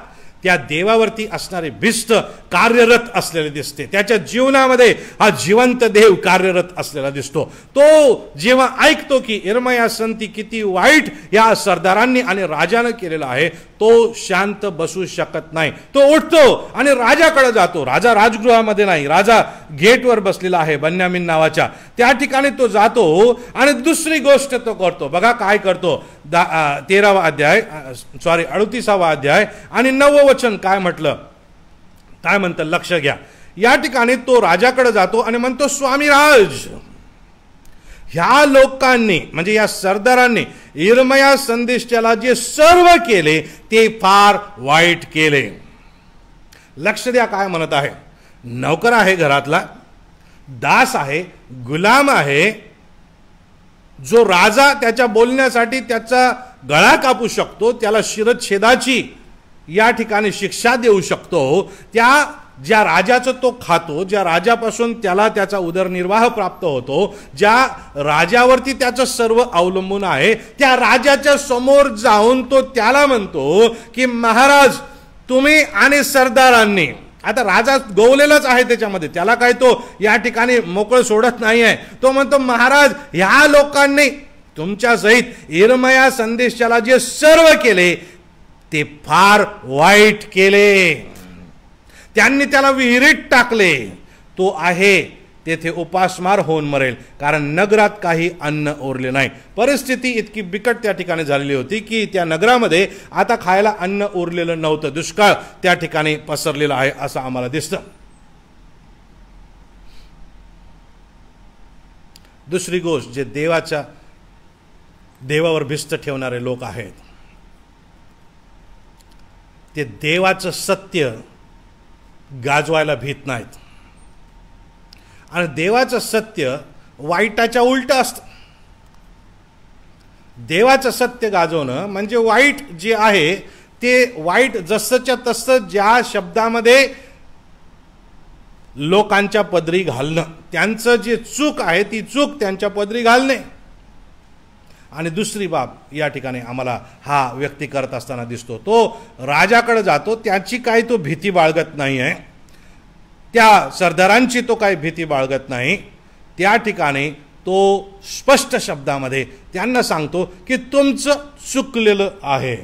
त्या देवावरती असणारे भिस्त कार्यरत असलेले दिसते. त्याच्या जीवनामध्ये हा जिवंत देव कार्यरत असलेला दिसतो. तो जेव्हा ऐकतो की यिर्मया संती किती वाईट या सरदारांनी आणि राजानं केलेला आहे, तो शांत बसू शकत नाही. तो उठतो आणि राजाकडे जातो. राजा राजगृहामध्ये नाही, राजा गेटवर बसलेला आहे बन्यामीन नावाच्या, त्या ठिकाणी तो जातो आणि दुसरी गोष्ट तो करतो. बघा काय करतो. 38वा अध्याय आणि 9वं वचन काय म्हटलं, काय म्हणतं लक्ष घ्या. या ठिकाणी तो राजाकडे जातो आणि म्हणतो, स्वामी राज, ह्या लोकांनी म्हणजे या सरदारांनी यिर्मया संदेशाला जे सर्व केले ते फार वाईट केले. लक्ष द्या काय म्हणत आहे. नौकर आहे घरातला, दास आहे, गुलाम आहे, जो राजा त्याच्या बोलण्यासाठी त्याचा गळा कापू शकतो, त्याला शिरच्छेदाची या ठिकाणी शिक्षा देऊ शकतो, त्या ज्या राजाचं तो खातो, ज्या राजापासून त्याला त्याचा उदरनिर्वाह प्राप्त होतो, ज्या राजावरती त्याचं सर्व अवलंबून आहे, त्या राजाच्या समोर जाऊन तो त्याला म्हणतो की महाराज तुम्ही आणि सरदारांनी, आता राजा गोवलेलाच आहे त्याच्यामध्ये, त्याला काय तो या ठिकाणी मोकळं सोडत नाही आहे. तो म्हणतो महाराज ह्या लोकांनी तुमच्या सहित इर्मया संदेशाला जे सर्व केले ते फार वाईट केले. त्यांनी त्याला विहिरीत टाकले, तो आहे तेथे उपासमार होऊन मरेल, कारण नगरात काही अन्न उरले नाही. परिस्थिती इतकी बिकट त्या ठिकाणी झालेली होती की त्या नगरामध्ये आता खायला अन्न उरलेलं नव्हतं. दुष्काळ त्या ठिकाणी पसरलेला आहे असं आम्हाला दिसतं. दुसरी गोष्ट, जे देवावर भिस्त ठेवणारे लोक आहेत, ते देवाचं सत्य गाजवायला भीत नाहीत. आणि देवाचं सत्य वाईटाच्या उलट असतं. देवाचं सत्य गाजवणं म्हणजे वाईट जे आहे ते वाईट जसंच्या तसं ज्या शब्दामध्ये लोकांच्या पदरी घालणं, त्यांचं जे चूक आहे ती चूक त्यांच्या पदरी घालणे. आणि दुसरी बाब या ठिकाणी आम्हाला हा व्यक्ती करत असताना दिसतो, तो राजाकडे जातो, त्याची काही तो भीती बाळगत नाही आहे, त्या सरदारांची तो काही भीती बाळगत नाही. त्या ठिकाणी तो स्पष्ट शब्दामध्ये त्यांना सांगतो की तुमचं चुकलेलं आहे,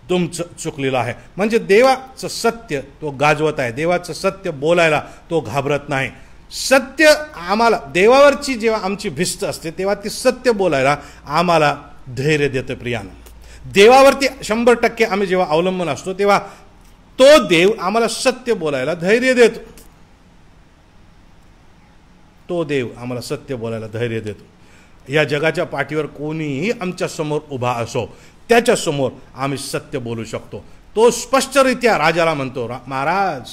तुमचं चुकलेलं आहे. म्हणजे देवाचं सत्य तो गाजवत आहे, देवाचं सत्य बोलायला तो घाबरत नाही. सत्य आम्हाला, देवावरची जेव्हा आमची भिस्त असते तेव्हा ती सत्य बोलायला आम्हाला धैर्य देतं. प्रियानं, देवावरती 100% आम्ही जेव्हा अवलंबून असतो तेव्हा तो देव आम्हाला सत्य बोलायला धैर्य देतो. तो देव आम्हाला सत्य बोलायला धैर्य देतो. या जगाच्या पाठीवर कोणीही आमच्या समोर उभा असो, त्याच्या समोर आम्ही सत्य बोलू शकतो. तो स्पष्टरित्या राजाला म्हणतो, महाराज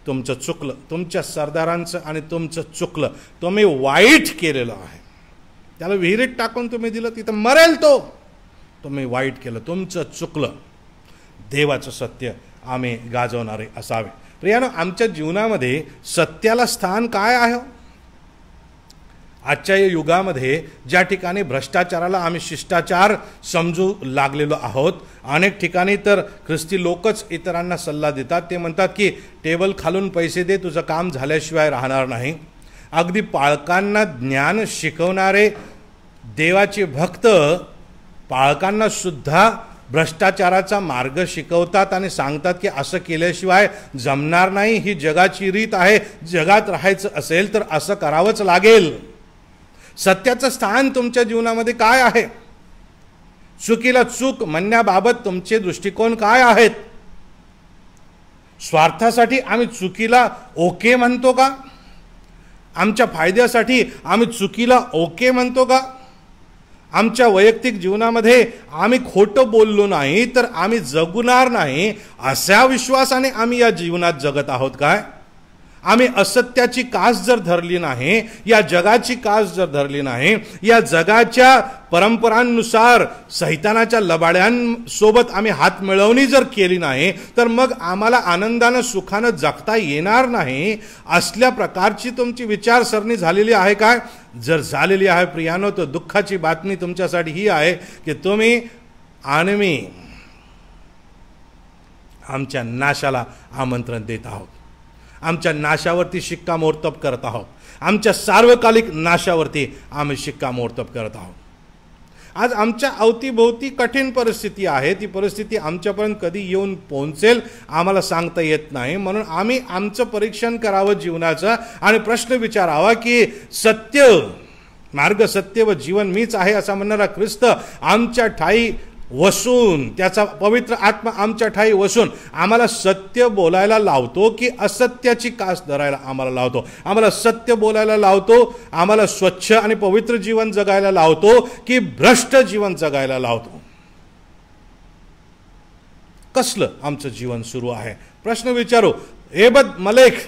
तुमचं चुकलं, तुमच्या सरदारांचं आणि तुमचं चुकलं, तुम्ही वाईट केलेलं आहे. त्याला विहिरीत टाकून तुम्ही दिलं, तिथं मरेल तो, तुम्ही वाईट केलं, तुमचं चुकलं. देवाचं सत्य आम्ही गाजवणारे असावे. प्रियानो, आमच्या जीवनामध्ये सत्याला स्थान काय आहे? आजच्या या युगामध्ये ज्या ठिकाणी भ्रष्टाचाराला आम्ही शिष्टाचार समजू लागलेलो आहोत, अनेक ठिकाणी तर ख्रिस्ती लोकच इतरांना सल्ला देतात. ते म्हणतात की टेबल खालून पैसे दे, तुझं काम झाल्याशिवाय राहणार नाही. अगदी पाळकांना ज्ञान शिकवणारे देवाचे भक्त पाळकांना सुद्धा भ्रष्टाचाराचा मार्ग शिकवतात आणि सांगतात की असं केल्याशिवाय जमणार नाही, ही जगाची रीत आहे, जगात राहायचं असेल तर असं करावंच लागेल. सत्याचं स्थान तुमच्या जीवनामध्ये काय आहे? चुकीला चूक म्हणण्याबाबत तुमचे दृष्टिकोन काय आहेत? स्वार्थासाठी आम्ही चुकीला ओके म्हणतो का? आमच्या फायद्यासाठी आम्ही चुकीला ओके म्हणतो का? आमच्या वैयक्तिक जीवनामध्ये आम्ही खोटं बोललो नाही तर आम्ही जगणार नाही अशा विश्वासाने आम्ही या जीवनात जगत आहोत काय? आम्ही असत्याची कास जर धरली नाही, या जगाची कास जर धरली नाही, या जगाच्या परंपरांनुसार सैतानाच्या लबाड्यांसोबत आम्ही हात मिळवणी जर केली नाही, तर मग आम्हाला आनंदानं सुखानं जगता येणार नाही. असल्या प्रकारची तुमची विचारसरणी झालेली आहे काय? जर झालेली आहे प्रियानो, तर दुःखाची बातमी तुमच्यासाठी ही आहे की तुम्ही आणि मी आमच्या नाशाला आमंत्रण देत आहोत, आमच्या नाशावरती शिक्कामोर्तब करत आहोत, आमच्या सार्वकालिक नाशावरती आम्ही शिक्कामोर्तब करत आहोत. आज आमच्या अवतीभोवती कठीण परिस्थिती आहे, ती परिस्थिती आमच्यापर्यंत कधी येऊन पोहोचेल आम्हाला सांगता येत नाही. म्हणून आम्ही आमचं परीक्षण करावं जीवनाचं आणि प्रश्न विचारावा की सत्य मार्ग, सत्य व जीवन मीच आहे असा म्हणणारा ख्रिस्त आमच्या ठाई वसून, त्याचा पवित्र आत्मा आमच्या ठाई वसून आम्हाला सत्य बोलायला लावतो की असत्याची कास धरायला आम्हाला लावतो? आम्हाला सत्य बोलायला लावतो, आम्हाला स्वच्छ आणि पवित्र जीवन जगायला लावतो की भ्रष्ट जीवन जगायला लावतो? कसलं आमचं जीवन सुरू आहे? प्रश्न विचारू. एबद मलेख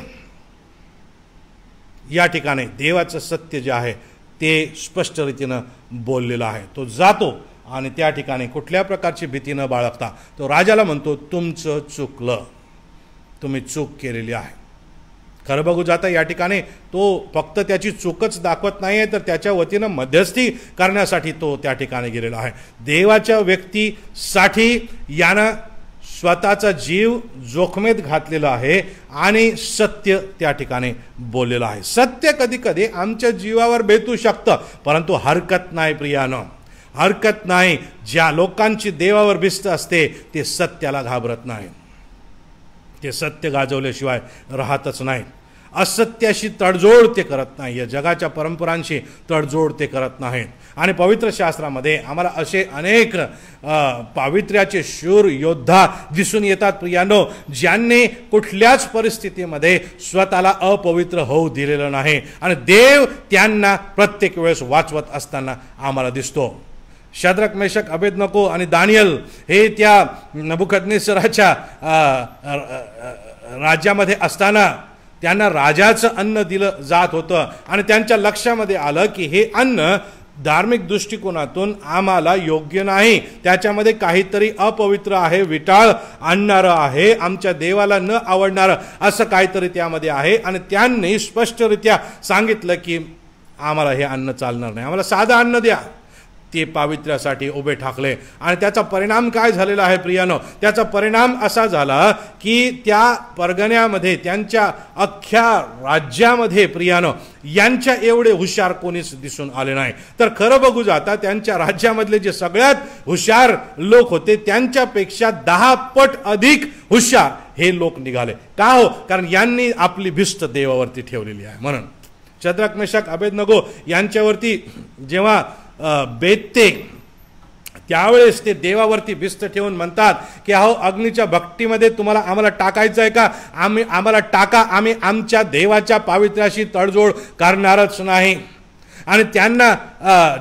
या ठिकाणी देवाचं सत्य जे आहे ते स्पष्ट रीतीनं बोललेलं आहे. तो जातो आणि त्या ठिकाणी कुठल्या प्रकारची भीती न बाळगता तो राजाला म्हणतो, तुमचं चुकलं, तुम्ही चूक केलेली आहे. खरं बघू जाता या ठिकाणी तो फक्त त्याची चूकच दाखवत नाही आहे, तर त्याच्या वतीनं मध्यस्थी करण्यासाठी तो त्या ठिकाणी गेलेला आहे. देवाच्या व्यक्तीसाठी यानं स्वतःचा जीव जोखमीत घातलेला आहे आणि सत्य त्या ठिकाणी बोललेलं आहे. सत्य कधी कधी आमच्या जीवावर बेतू शकतं, परंतु हरकत नाही प्रियानो, हरकत नाही. ज्या लोकांची देवावर भिस्त असते ते सत्याला घाबरत नाही, ते सत्य गाजवल्याशिवाय राहतच नाही. असत्याशी तडजोड ते करत नाही, या जगाच्या परंपरांशी तडजोड ते करत नाहीत. आणि पवित्र शास्त्रामध्ये आम्हाला असे अनेक पावित्र्याचे शूर योद्धा दिसून येतात प्रियानो, ज्यांनी कुठल्याच परिस्थितीमध्ये स्वतःला अपवित्र होऊ दिलेलं नाही आणि देव त्यांना प्रत्येक वेळेस वाचवत असताना आम्हाला दिसतो. शद्रक, मेशक, अबेदनको आणि दानियल हे त्या नबुकदनेस्सराच्या राज्यामध्ये असताना त्यांना राजाचं अन्न दिलं जात होतं आणि त्यांच्या लक्षामध्ये आलं की हे अन्न धार्मिक दृष्टिकोनातून आम्हाला योग्य नाही, त्याच्यामध्ये काहीतरी अपवित्र आहे, विटाळ आणणारं आहे, आमच्या देवाला न आवडणारं असं काहीतरी त्यामध्ये आहे. आणि त्यांनी स्पष्टरित्या सांगितलं की आम्हाला हे अन्न चालणार नाही, आम्हाला साधं अन्न द्या. ते पावित्र्यासाठी उभे ठाकले आणि त्याचा परिणाम काय झालेला आहे प्रियानो? त्याचा परिणाम असा झाला की त्या परगण्यामध्ये, त्यांच्या अख्ख्या राज्यामध्ये प्रियानो यांच्या एवढे हुशार कोणीच दिसून आले नाही. तर खरं बघू जाता त्यांच्या राज्यामधले जे सगळ्यात हुशार लोक होते त्यांच्यापेक्षा 10 पट अधिक हुशार हे लोक निघाले. का हो? कारण यांनी आपली भिस्त देवावरती ठेवलेली आहे. म्हणून शद्रक, मेशक, अबेदनको यांच्यावरती जेव्हा बेतते त्यावेळेस ते देवावरती भिस्त ठेवून म्हणतात की अहो, अग्नीच्या भट्टीमध्ये आम्हाला टाकायचं आहे का? आम्हाला टाका, आम्ही आमच्या देवाच्या पावित्र्याशी तडजोड करणारच नाही. आणि त्यांना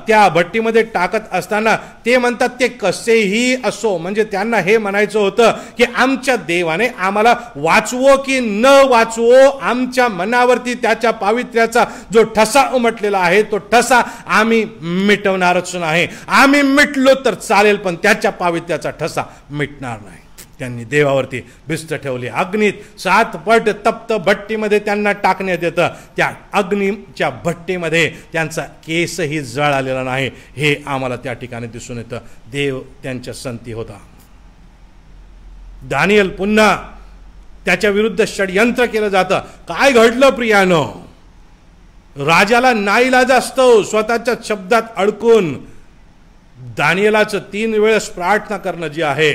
त्या भट्टीमध्ये टाकत असताना ते म्हणतात ते कसेही असो, म्हणजे त्यांना हे म्हणायचं होतं की आमच्या देवाने आम्हाला वाचवो की न वाचवो, आमच्या मनावरती त्याच्या पावित्र्याचा जो ठसा उमटलेला आहे तो ठसा आम्ही मिटवणारच नाही. आम्ही मिटलो तर चालेल, पण त्याच्या पावित्र्याचा ठसा मिटणार नाही. त्यांनी देवावरती भिस्त ठेवली. अग्नीत 7 पट तप्त भट्टीमध्ये त्यांना टाकण्यात येतं. त्या अग्नीच्या भट्टीमध्ये त्यांचा केसही जळालेला नाही, हे आम्हाला त्या ठिकाणी दिसून येतं. देव त्यांच्या संती होता. दानियल पुन्हा त्याच्या विरुद्ध षडयंत्र केलं जातं. काय घडलं प्रियानो? राजाला नाईलाज असतो स्वतःच्या शब्दात अडकून दानियलाचं 3 वेळेस प्रार्थना करणं जे आहे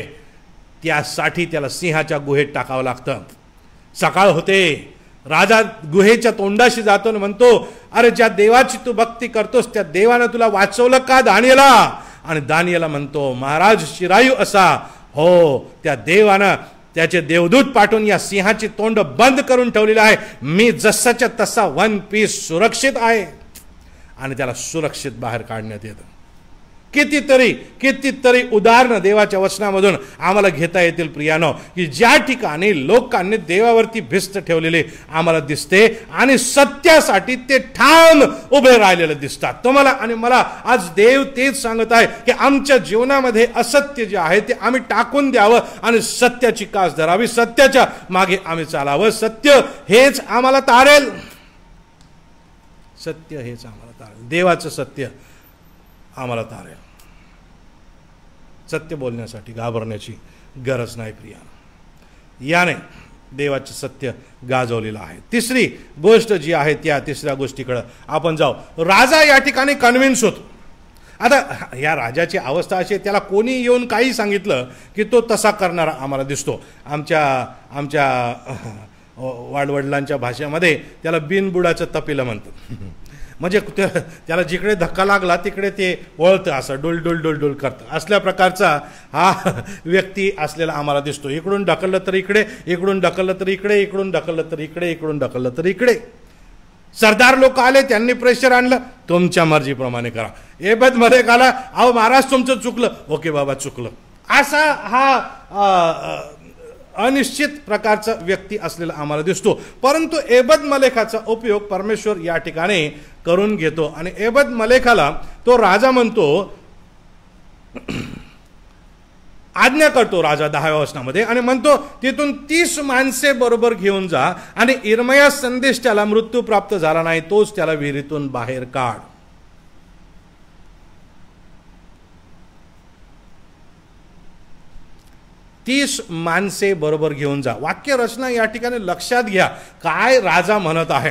त्यासाठी त्याला सिंहाच्या गुहेत टाकावं लागतं. सकाळ होते, राजा गुहेच्या तोंडाशी जातो आणि म्हणतो, अरे ज्या देवाची तू भक्ती करतोस त्या देवानं तुला वाचवलं का दानियला? आणि दानियला म्हणतो, महाराज चिरायू असा, हो त्या देवानं त्याचे देवदूत पाठवून या सिंहाची तोंड बंद करून ठेवलेलं आहे. मी जसाच्या तसा 1 पीस सुरक्षित आहे. आणि त्याला सुरक्षित बाहेर काढण्यात येतं. कितीतरी उदाहरणं देवाच्या वचनामधून आम्हाला घेता येतील प्रियानो, की ज्या ठिकाणी लोकांनी देवावरती भिस्त ठेवलेले आम्हाला दिसते आणि सत्यासाठी ते ठाम उभे राहिलेले दिसतात. तुम्हाला आणि मला आज देव तेच सांगत आहे की आमच्या जीवनामध्ये असत्य जे आहे ते आम्ही टाकून द्यावं आणि सत्याची कास धरावी, सत्याच्या मागे आम्ही चालावं. सत्य हेच आम्हाला तारेल, सत्य हेच आम्हाला तारेल, देवाचं सत्य आम्हाला तारेल. सत्य बोलण्यासाठी घाबरण्याची गरज नाही प्रिया. याने देवाचे सत्य गाजवलेलं आहे. तिसरी गोष्ट जी आहे त्या तिसऱ्या गोष्टीकडे आपण जाऊ. राजा या ठिकाणी कन्व्हिन्स होतो. आता या राजाची अवस्था अशी आहे, त्याला कोणी येऊन काही सांगितलं की तो तसा करणारा आम्हाला दिसतो. आमच्या वाडवडिलांच्या भाषेमध्ये त्याला बिनबुडाचं तपिलं म्हणतात. म्हणजे त्याला जिकडे धक्का लागला तिकडे ते वळतं, असं डोल डोल डोल डोल करतं. असल्या प्रकारचा हा व्यक्ती असलेला आम्हाला दिसतो. इकडून ढकललं तर इकडे, इकडून ढकललं तर इकडे, इकडून ढकललं तर इकडे, इकडून ढकललं तर इकडे. सरदार लोक आले, त्यांनी प्रेशर आणलं, तुमच्या मर्जीप्रमाणे करा. एबद मध्ये आला, अहो महाराज तुमचं चुकलं, ओके बाबा चुकलं. असा हा अनिश्चित प्रकारचा व्यक्ती असलेला आम्हाला दिसतो. परंतु एबद मलेखाचा उपयोग परमेश्वर या ठिकाणी करून घेतो आणि एबद मलेखाला तो राजा म्हणतो, आज्ञा करतो राजा 10व्या वचनामध्ये आणि म्हणतो तिथून 30 माणसे बरोबर घेऊन जा आणि इर्मया संदेश त्याला मृत्यू प्राप्त झाला नाही तोच त्याला विहिरीतून बाहेर काढ. तीस माणसे बरोबर घेऊन जा. वाक्य रचना या ठिकाणी लक्षात घ्या काय राजा म्हणत आहे.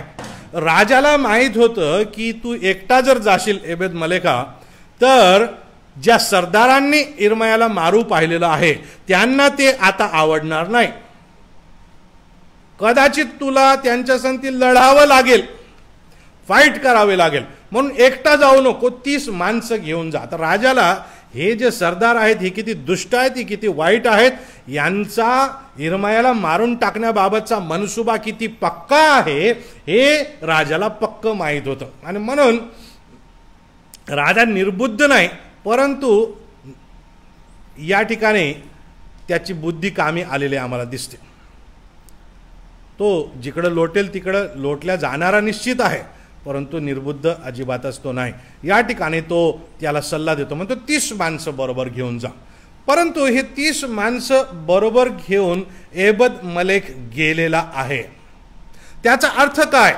राजाला माहित होतं की तू एकटा जर जाशील एबेद मलेका तर ज्या सरदारांनी इर्मयाला मारू पाहिलेलं आहे त्यांना ते आता आवडणार नाही. कदाचित तुला त्यांच्या संगती लढावं लागेल, फाईट करावे लागेल, म्हणून एकटा जाऊ नको, 30 माणसं घेऊन जा. तर राजाला हे जे सरदार आहेत हे किती दुष्ट आहेत, हे किती वाईट आहेत, यांचा इर्मयाला मारून टाकण्याबाबतचा मनसुबा किती पक्का आहे हे राजाला पक्क माहीत होतं. आणि म्हणून राजा निर्बुद्ध नाही, परंतु या ठिकाणी त्याची बुद्धी कामी आलेली आम्हाला दिसते. तो जिकडं लोटेल तिकडं लोटल्या जाणारा निश्चित आहे, परंतु निर्बुद्ध अजिबातच तो नाही. या ठिकाणी तो त्याला सल्ला देतो, म्हणतो 30 माणसं बरोबर घेऊन जा. परंतु हे 30 माणसं बरोबर घेऊन एबद मलेक गेलेला आहे. त्याचा अर्थ काय?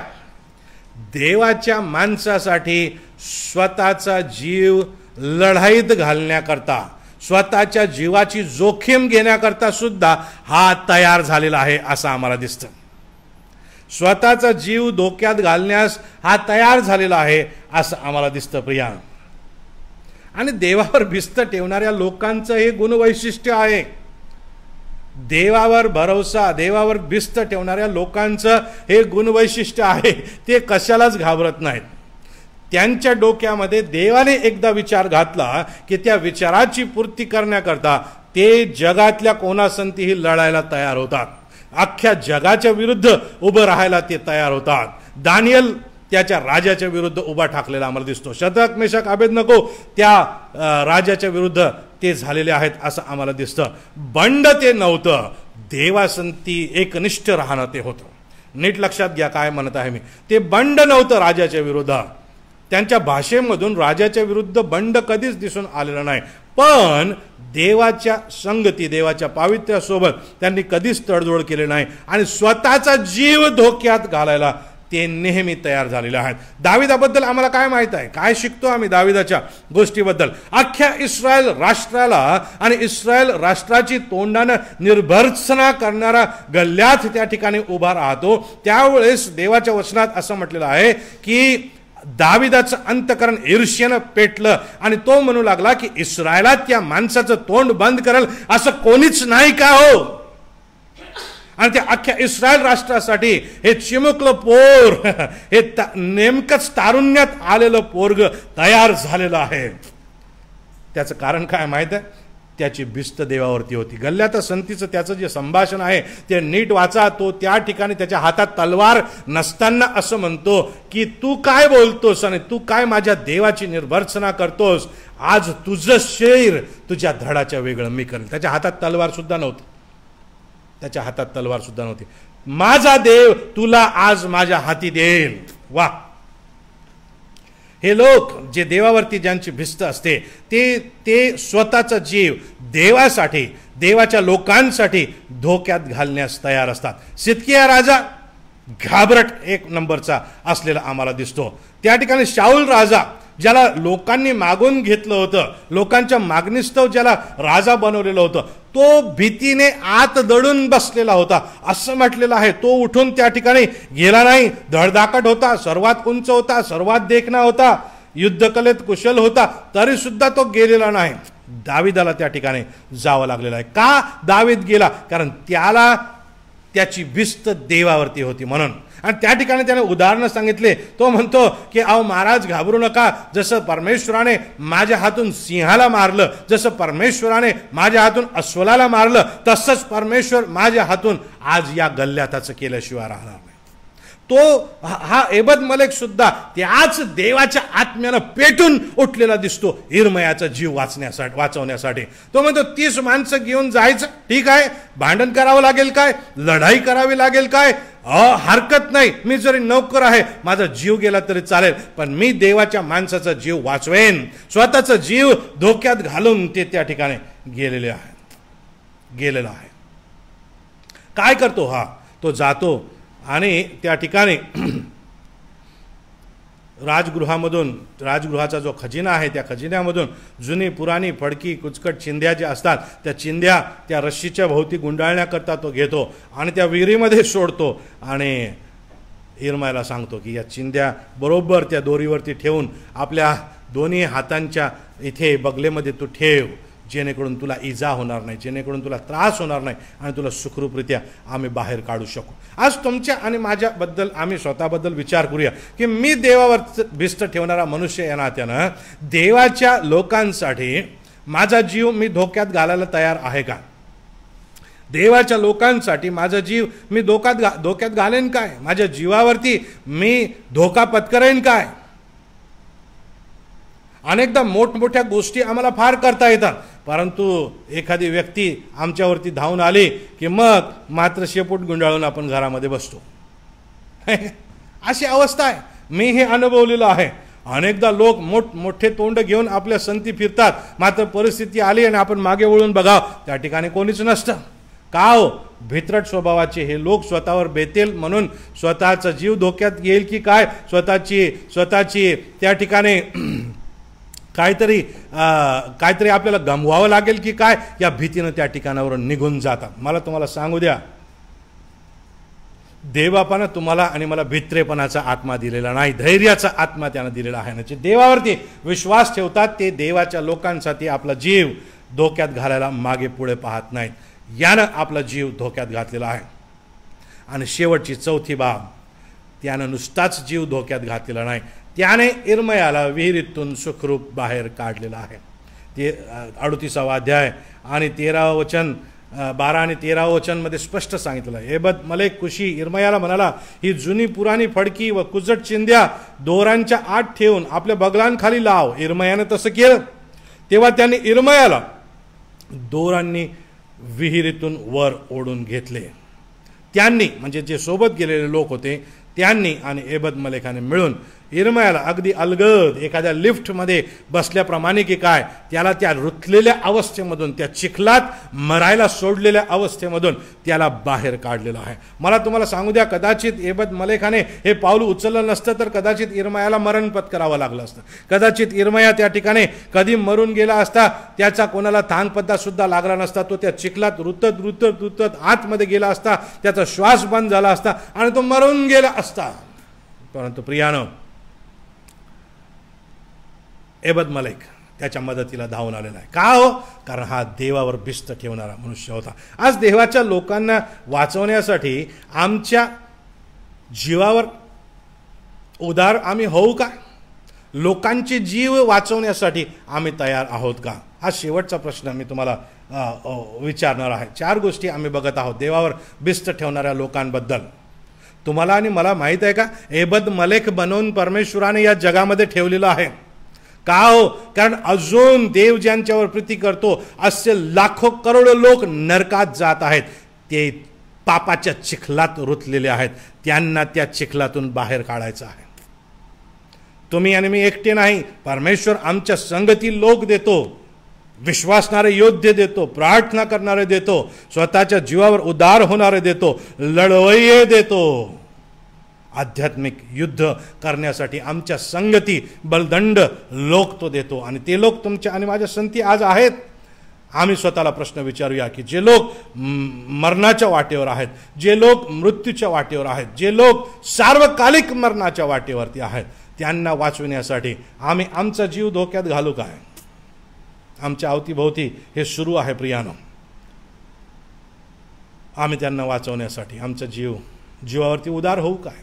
देवाच्या माणसासाठी स्वतःचा जीव लढाईत घालण्याकरता, स्वतःच्या जीवाची जोखीम घेण्याकरता सुद्धा हा तयार झालेला आहे असं आम्हाला दिसतं. स्वतःचा जीव धोक्यात घालण्यास हा तयार झालेला आहे असं आम्हाला दिसतं प्रिया. आणि देवावर भिस्त ठेवणाऱ्या लोकांचं हे गुणवैशिष्ट्य आहे. देवावर भरोसा, देवावर भिस्त ठेवणाऱ्या लोकांचं हे गुणवैशिष्ट्य आहे. ते कशालाच घाबरत नाहीत. त्यांच्या डोक्यामध्ये देवाने एकदा विचार घातला की त्या विचाराची पूर्ती करण्याकरता ते जगातल्या कोणासंतीही लढायला तयार होतात. अख्ख्या जगाच्या विरुद्ध उभं राहायला ते तयार होतात. दानियल त्याच्या राजाच्या विरुद्ध उभा ठाकलेला आम्हाला दिसतो. शद्रक मेशक अबेदनको त्या राजाच्या विरुद्ध ते झालेले आहेत असं आम्हाला दिसतं. बंड ते नव्हतं, देवासंती एकनिष्ठ राहणं ते होतं. नीट लक्षात घ्या काय म्हणत आहे मी. ते बंड नव्हतं राजाच्या विरुद्ध. त्यांच्या भाषेमधून राजाच्या विरुद्ध बंड कधीच दिसून आलेलं नाही, पण देवाच्या संगती, देवाच्या पावित्र्यासोबत त्यांनी कधीच तडजोड केली नाही आणि स्वतःचा जीव धोक्यात घालायला ते नेहमी तयार झालेले आहेत. दाविदाबद्दल आम्हाला काय माहित आहे, काय शिकतो आम्ही दाविदाच्या गोष्टीबद्दल? अख्ख्या इस्रायल राष्ट्राला आणि इस्रायल राष्ट्राची तोंडानं निर्भर्त्सना करणारा गल्ल्यात त्या ठिकाणी उभा राहतो. त्यावेळेस देवाच्या वचनात असं म्हटलेलं आहे की दाविदाचं अंतकरण ईर्ष्येनं पेटलं आणि तो म्हणू लागला की इस्रायलात त्या माणसाचं तोंड बंद करेल असं कोणीच नाही का हो. आणि त्या अख्ख्या इस्रायल राष्ट्रासाठी हे चिमुकलं पोर, हे नेमकंच तारुण्यात आलेलं पोरग तयार झालेलं आहे. त्याचं कारण काय माहित आहे? त्याची भिस्त देवावरती होती. गल्ल्यात संतीचं त्याचं जे संभाषण आहे ते नीट वाचा. तो त्या ठिकाणी त्याच्या हातात तलवार नसताना असं म्हणतो की तू काय बोलतोस आणि तू काय माझ्या देवाची निर्भर्त्सना करतोस? आज तुझं शरीर तुझ्या धडाच्या वेगळं मी करेल. त्याच्या हातात तलवार सुद्धा नव्हती. त्याच्या हातात तलवार सुद्धा नव्हती. माझा देव तुला आज माझ्या हाती देईल. वा, हे लोक जे देवावरती ज्यांची भिस्त असते ते स्वतःचा जीव देवासाठी, देवाच्या लोकांसाठी धोक्यात घालण्यास तयार असतात. सिदकिया राजा घाबरट एक नंबरचा असलेला आम्हाला दिसतो. त्या ठिकाणी शाऊल राजा, ज्याला लोकांनी मागून घेतलं होतं, लोकांच्या मागणीस्तव ज्याला राजा बनवलेलं होतं, तो भीतीने आत दडून बसलेला होता असं म्हटलेलं आहे. तो उठून त्या ठिकाणी गेला नाही. धडधाकट होता, सर्वात उंच होता, सर्वात देखणा होता, युद्धकलेत कुशल होता, तरी सुद्धा तो गेलेला नाही. दाविदाला त्या ठिकाणी जावं लागलेलं आहे. का दावीद गेला? कारण त्याला त्याची भिस्त देवावरती होती म्हणून. आणि त्या ठिकाणी त्याने उदाहरणं सांगितले. तो म्हणतो की अहो महाराज घाबरू नका, जसं परमेश्वराने माझ्या हातून सिंहाला मारलं, जसं परमेश्वराने माझ्या हातून अस्वलाला मारलं, तसंच परमेश्वर माझ्या हातून आज या गल्ल्याताचं केल्याशिवाय राहणार नाही. तो हा एबद मलेक सुद्धा त्याच देवाच्या आत्म्यानं पेटून उठलेला दिसतो इर्मयाचा जीव वाचवण्यासाठी. तो म्हणतो 30 माणसं घेऊन जायचं, ठीक आहे, भांडण करावं लागेल काय, लढाई करावी लागेल काय, हरकत नाही, मी जरी नौकर आहे, माझा जीव गेला तरी चालेल, पण मी देवाच्या माणसाचा जीव वाचवेन. स्वतःचा जीव धोक्यात घालून ते त्या ठिकाणी गेलेले आहेत. गेलेला आहे. काय करतो हा? तो जातो आणि त्या ठिकाणी राजगृहाचा जो खजिना आहे त्या खजिन्यामधून जुनी पुराणी फडकी कुचकट चिंध्या ज्या असतात त्या चिंध्या त्या रश्शीच्या भोवती गुंडाळण्याकरता तो घेतो आणि त्या विहिरीमध्ये सोडतो आणि इर्मायाला सांगतो की या चिंध्या बरोबर त्या दोरीवरती ठेवून आपल्या दोन्ही हातांच्या इथे बगलेमध्ये तू ठेव, जेणेकरून तुला इजा होणार नाही, जेणेकरून तुला त्रास होणार नाही आणि तुला सुखरूपरित्या आम्ही बाहेर काढू शकू. आज तुमच्या आणि माझ्याबद्दल आम्ही स्वतःबद्दल विचार करूया की मी देवावर भिस्त ठेवणारा मनुष्य या नात्यानं देवाच्या लोकांसाठी माझा जीव मी धोक्यात घालायला तयार आहे का? देवाच्या लोकांसाठी माझा जीव मी धोक्यात घालेन काय? माझ्या जीवावरती मी धोका पत्करेन काय? अनेकदा मोठमोठ्या गोष्टी आम्हाला फार करता येतात, परंतु एखादी व्यक्ती आमच्यावरती धावून आली की मग मात्र शेपूट गुंडाळून आपण घरामध्ये बसतो. अशी अवस्था आहे. मी हे अनुभवलेलं आहे. अनेकदा लोक मोठे तोंड घेऊन आपल्या संती फिरतात, मात्र परिस्थिती आली आणि आपण मागे वळून बघाव त्या ठिकाणी कोणीच नसतं. का हो? भित्रट स्वभावाचे हे लोक स्वतःवर बेतेल म्हणून स्वतःचा जीव धोक्यात येईल की काय, स्वतःची त्या ठिकाणी काहीतरी आपल्याला गमवावं लागेल की काय, या भीतीनं त्या ठिकाणावरून निघून जातात. मला तुम्हाला सांगू द्या, देवबापानं तुम्हाला आणि मला भित्रेपणाचा आत्मा दिलेला नाही, धैर्याचा आत्मा त्यानं दिलेला आहे. म्हणजे देवावरती विश्वास ठेवतात ते देवाच्या लोकांसाठी आपला जीव धोक्यात घालायला मागे पुढे पाहत नाहीत. यानं आपला जीव धोक्यात घातलेला आहे. आणि शेवटची चौथी बाब, त्यानं नुसताच जीव धोक्यात घातलेला नाही, त्याने इर्मयाला विहिरीतून सुखरूप बाहेर काढलेला आहे. ते 38वा अध्याय आणि 13वा वचन 12 आणि 13वा वचन मध्ये स्पष्ट सांगितलं आहे. एबद मलेक कुशी इर्मयाला म्हणाला, ही जुनी पुराणी फडकी व कुजट चिंध्या दोरांच्या आत ठेवून आपल्या बगलांखाली लाव. इर्मयानं तसं केलं. तेव्हा त्यांनी इर्मयाला दोरांनी विहिरीतून वर ओढून घेतले. त्यांनी म्हणजे जे सोबत गेलेले लोक होते त्यांनी आणि एबद मलेकाने मिळून इर्मयाला अगदी अलगद एखाद्या लिफ्टमध्ये बसल्याप्रमाणे की काय, त्याला त्या रुतलेल्या अवस्थेमधून, त्या चिखलात मरायला सोडलेल्या अवस्थेमधून त्याला बाहेर काढलेलं आहे. मला तुम्हाला सांगू द्या, कदाचित एबद मलेकाने हे पाऊल उचललं नसतं तर कदाचित इर्मयाला मरण पत्करावं लागलं असतं. कदाचित इर्मया त्या ठिकाणी कधी मरून गेला असता, त्याचा कोणाला थांगपत्ता सुद्धा लागला नसता. तो त्या चिखलात रुतत आतमध्ये गेला असता, त्याचा श्वास बंद झाला असता आणि तो मरून गेला असता. परंतु प्रियानो, एबद मलेक त्याच्या मदतीला धावून आलेला आहे. का हो? कारण हा देवावर भिस्त ठेवणारा मनुष्य होता. आज देवाच्या लोकांना वाचवण्यासाठी आमच्या जीवावर उदार आम्ही होऊ का? लोकांचे जीव वाचवण्यासाठी आम्ही तयार आहोत का? हा शेवटचा प्रश्न मी तुम्हाला विचारणार आहे. 4 गोष्टी आम्ही बघत आहोत देवावर भिस्त ठेवणाऱ्या लोकांबद्दल. तुम्हाला आणि मला माहित आहे का, एबद मलेक बनवून परमेश्वराने या जगामध्ये ठेवलेलं आहे. का हो? कारण अजून देव ज्यांच्यावर प्रीती करतो असे लाखो करोडो लोक नरकात जात आहेत. ते पापाच्या चिखलात रुतलेले आहेत. त्यांना त्या चिखलातून बाहेर काढायचं आहे. तुम्ही आणि मी एकटे नाही, परमेश्वर आमच्या संगती लोक देतो, विश्वासणारे योद्धे देतो, प्रार्थना करणारे देतो, स्वतःच्या जीवावर उदार होणारे देतो, लढवय्ये देतो. आध्यात्मिक युद्ध करण्यासाठी आमच्या संगती बलदंड लोक तो देतो. आणि ते लोक तुमच्या आणि माझ्या संगती आज आहेत. आम्ही स्वतःला प्रश्न विचारूया की जे लोक मरणाच्या वाटेवर आहेत, जे लोक मृत्यूच्या वाटेवर आहेत, जे लोक सार्वकालिक मरणाच्या वाटेवरती आहेत, त्यांना वाचविण्यासाठी आम्ही आमचा जीव धोक्यात घालू काय? आमच्या अवतीभोवती हे सुरू आहे प्रियानो. आम्ही त्यांना वाचवण्यासाठी आमचा जीवावरती उदार होऊ काय?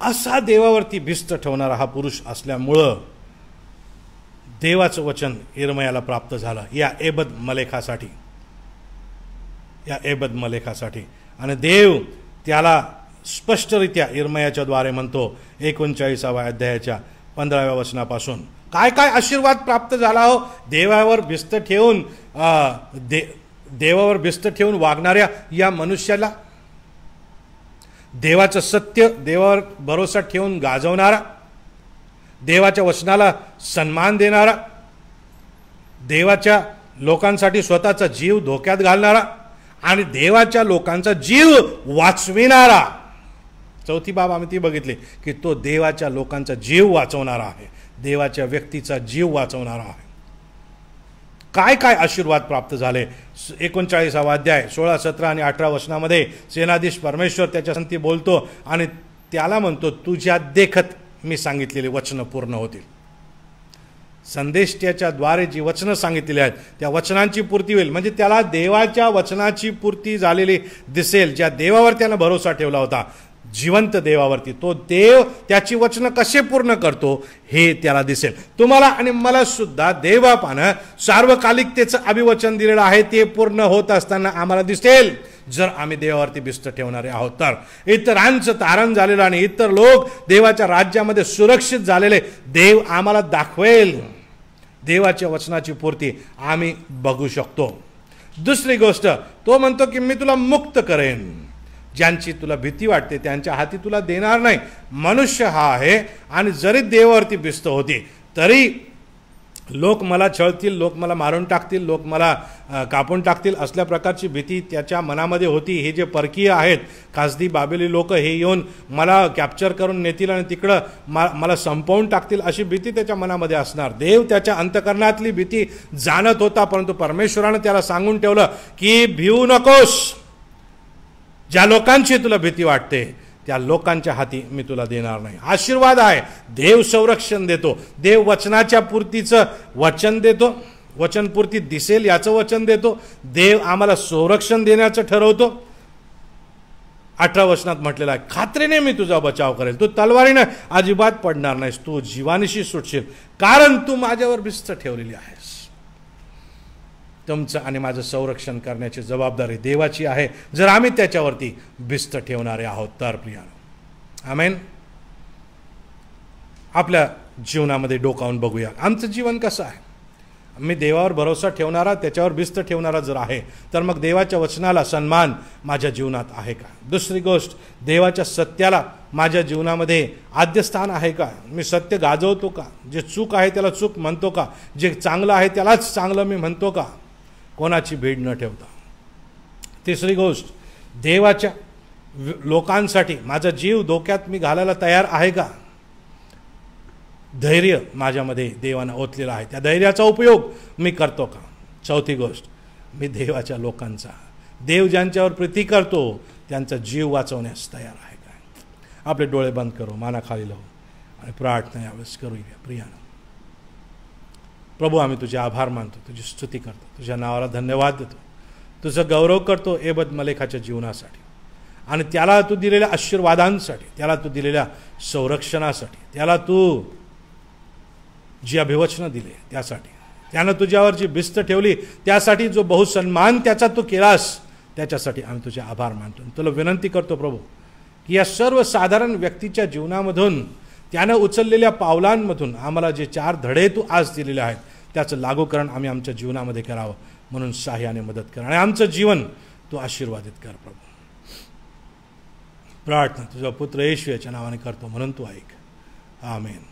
असा देवावरती भिस्त ठेवणारा हा पुरुष असल्यामुळं देवाचं वचन इर्मयाला प्राप्त झालं या एबद मलेखासाठी. आणि देव त्याला स्पष्टरित्या इर्मयाच्या द्वारे म्हणतो 39व्या अध्यायाच्या 15व्या वचनापासून, काय काय आशीर्वाद प्राप्त झाला हो देवावर भिस्त ठेवून वागणाऱ्या या मनुष्याला. देवाचं सत्य देवावर भरोसा ठेवून गाजवणारा, देवाच्या वचनाला सन्मान देणारा, देवाच्या लोकांसाठी स्वतःचा जीव धोक्यात घालणारा आणि देवाच्या लोकांचा जीव वाचविणारा. चौथी बाब आम्ही ती बघितली की तो देवाच्या लोकांचा जीव वाचवणारा आहे, देवाच्या व्यक्तीचा जीव वाचवणारा आहे. काय काय आशीर्वाद प्राप्त झाले. 39वा अध्याय 16, 17 आणि 18 वचनामध्ये सेनाधीश परमेश्वर त्याच्या संती बोलतो आणि त्याला म्हणतो, तुझ्या देखत मी सांगितलेली वचनं पूर्ण होतील. संदेष्ट्याच्या द्वारे जी वचनं सांगितलेली आहेत त्या वचनांची पूर्ती होईल. म्हणजे त्याला देवाच्या वचनाची पूर्ती झालेली दिसेल. ज्या देवावर त्यानं भरोसा ठेवला होता, जिवंत देवावरती, तो देव त्याची वचनं कसे पूर्ण करतो हे त्याला दिसेल. तुम्हाला आणि मला सुद्धा देवबापानं सार्वकालिकतेचं अभिवचन दिलेलं आहे, ते पूर्ण होत असताना आम्हाला दिसेल जर आम्ही देवावरती भिस्त ठेवणारे आहोत तर. इतरांचं तारण झालेलं आणि इतर लोक देवाच्या राज्यामध्ये सुरक्षित झालेले देव आम्हाला दाखवेल. देवाच्या वचनाची पूर्ती आम्ही बघू शकतो. दुसरी गोष्ट, तो म्हणतो की मी तुला मुक्त करेन, ज्यांची तुला भीती वाटते त्यांच्या हाती तुला देणार नाही. मनुष्य हा आहे आणि जरी देवावरती भिस्त होती तरी लोक मला छळतील, लोक मला मारून टाकतील, लोक मला कापून टाकतील, असल्या प्रकारची भीती त्याच्या मनामध्ये होती. हे जे परकीय आहेत, खासदी बाबेली लोक, हे येऊन मला कॅप्चर करून नेतील आणि तिकडं मला संपवून टाकतील, अशी भीती त्याच्या मनामध्ये असणार. देव त्याच्या अंतकरणातली भीती जाणत होता, परंतु परमेश्वरानं त्याला सांगून ठेवलं की भिवू नकोस, ज्या लोकांची तुला भीती वाटते त्या लोकांच्या हाती मी तुला देणार नाही. आशीर्वाद आहे. देव संरक्षण देतो, देव वचनाच्या पूर्तीचं वचन देतो, वचनपूर्ती दिसेल याचं वचन देतो, देव आम्हाला संरक्षण देण्याचं ठरवतो. 18 वचनात म्हटलेलं आहे, खात्रीने मी तुझा बचाव करेल, तू तलवारीने अजिबात पडणार नाहीस, तू जीवानिशी सुटशील, कारण तू माझ्यावर भिस्त ठेवलेली आहेस. तुमचं आणि माझं संरक्षण करण्याची जबाबदारी देवाची आहे, जर आम्ही त्याच्यावरती भिस्त ठेवणारे आहोत तर. प्रियानो, आमेन. आपल्या जीवनामध्ये डोकावून बघूया, आमचं जीवन कसं आहे. मी देवावर भरोसा ठेवणारा, त्याच्यावर भिस्त ठेवणारा जर आहे तर मग देवाच्या वचनाला सन्मान माझ्या जीवनात आहे का. दुसरी गोष्ट, देवाच्या सत्याला माझ्या जीवनामध्ये आद्यस्थान आहे का. मी सत्य गाजवतो का, जे चूक आहे त्याला चूक म्हणतो का, जे चांगलं आहे त्यालाच चांगलं मी म्हणतो का, कोणाची भीड न ठेवता. तिसरी गोष्ट, देवाच्या लोकांसाठी माझा जीव धोक्यात मी घालायला तयार आहे का. धैर्य माझ्यामध्ये देवानं ओतलेलं आहे, त्या धैर्याचा उपयोग मी करतो का. चौथी गोष्ट, मी देवाच्या लोकांचा, देव ज्यांच्यावर प्रीती करतो त्यांचा जीव वाचवण्यास तयार आहे का. आपले डोळे बंद करू, मानाखाली लावू आणि प्रार्थना यावेळेस करूया. प्रियानं, प्रभू, आम्ही तुझे आभार मानतो, तुझी स्तुती करतो, तुझ्या नावाला धन्यवाद देतो, तुझं गौरव करतो एबद मलेखाच्या जीवनासाठी आणि त्याला तू दिलेल्या आशीर्वादांसाठी, त्याला तू दिलेल्या संरक्षणासाठी, त्याला तू जी अभिवचनं दिले त्यासाठी, त्यानं तुझ्यावर जी भिस्त ठेवली त्यासाठी, जो बहुसन्मान त्याचा तू केलास त्याच्यासाठी आम्ही तुझे आभार मानतो. तुला विनंती करतो प्रभू की या सर्वसाधारण व्यक्तीच्या जीवनामधून, त्यानं उचललेल्या पावलांमधून आम्हाला जे 4 धडे तू आज दिलेले आहेत त्याचं लागूकरण आम्ही आमच्या जीवनामध्ये करावं, म्हणून सहाय्याने मदत कर आणि आमचं जीवन तू आशीर्वादित कर. प्रभू, प्रार्थना तुझा पुत्र येशू याच्या नावाने करतो, म्हणून तू ऐक. आमेन.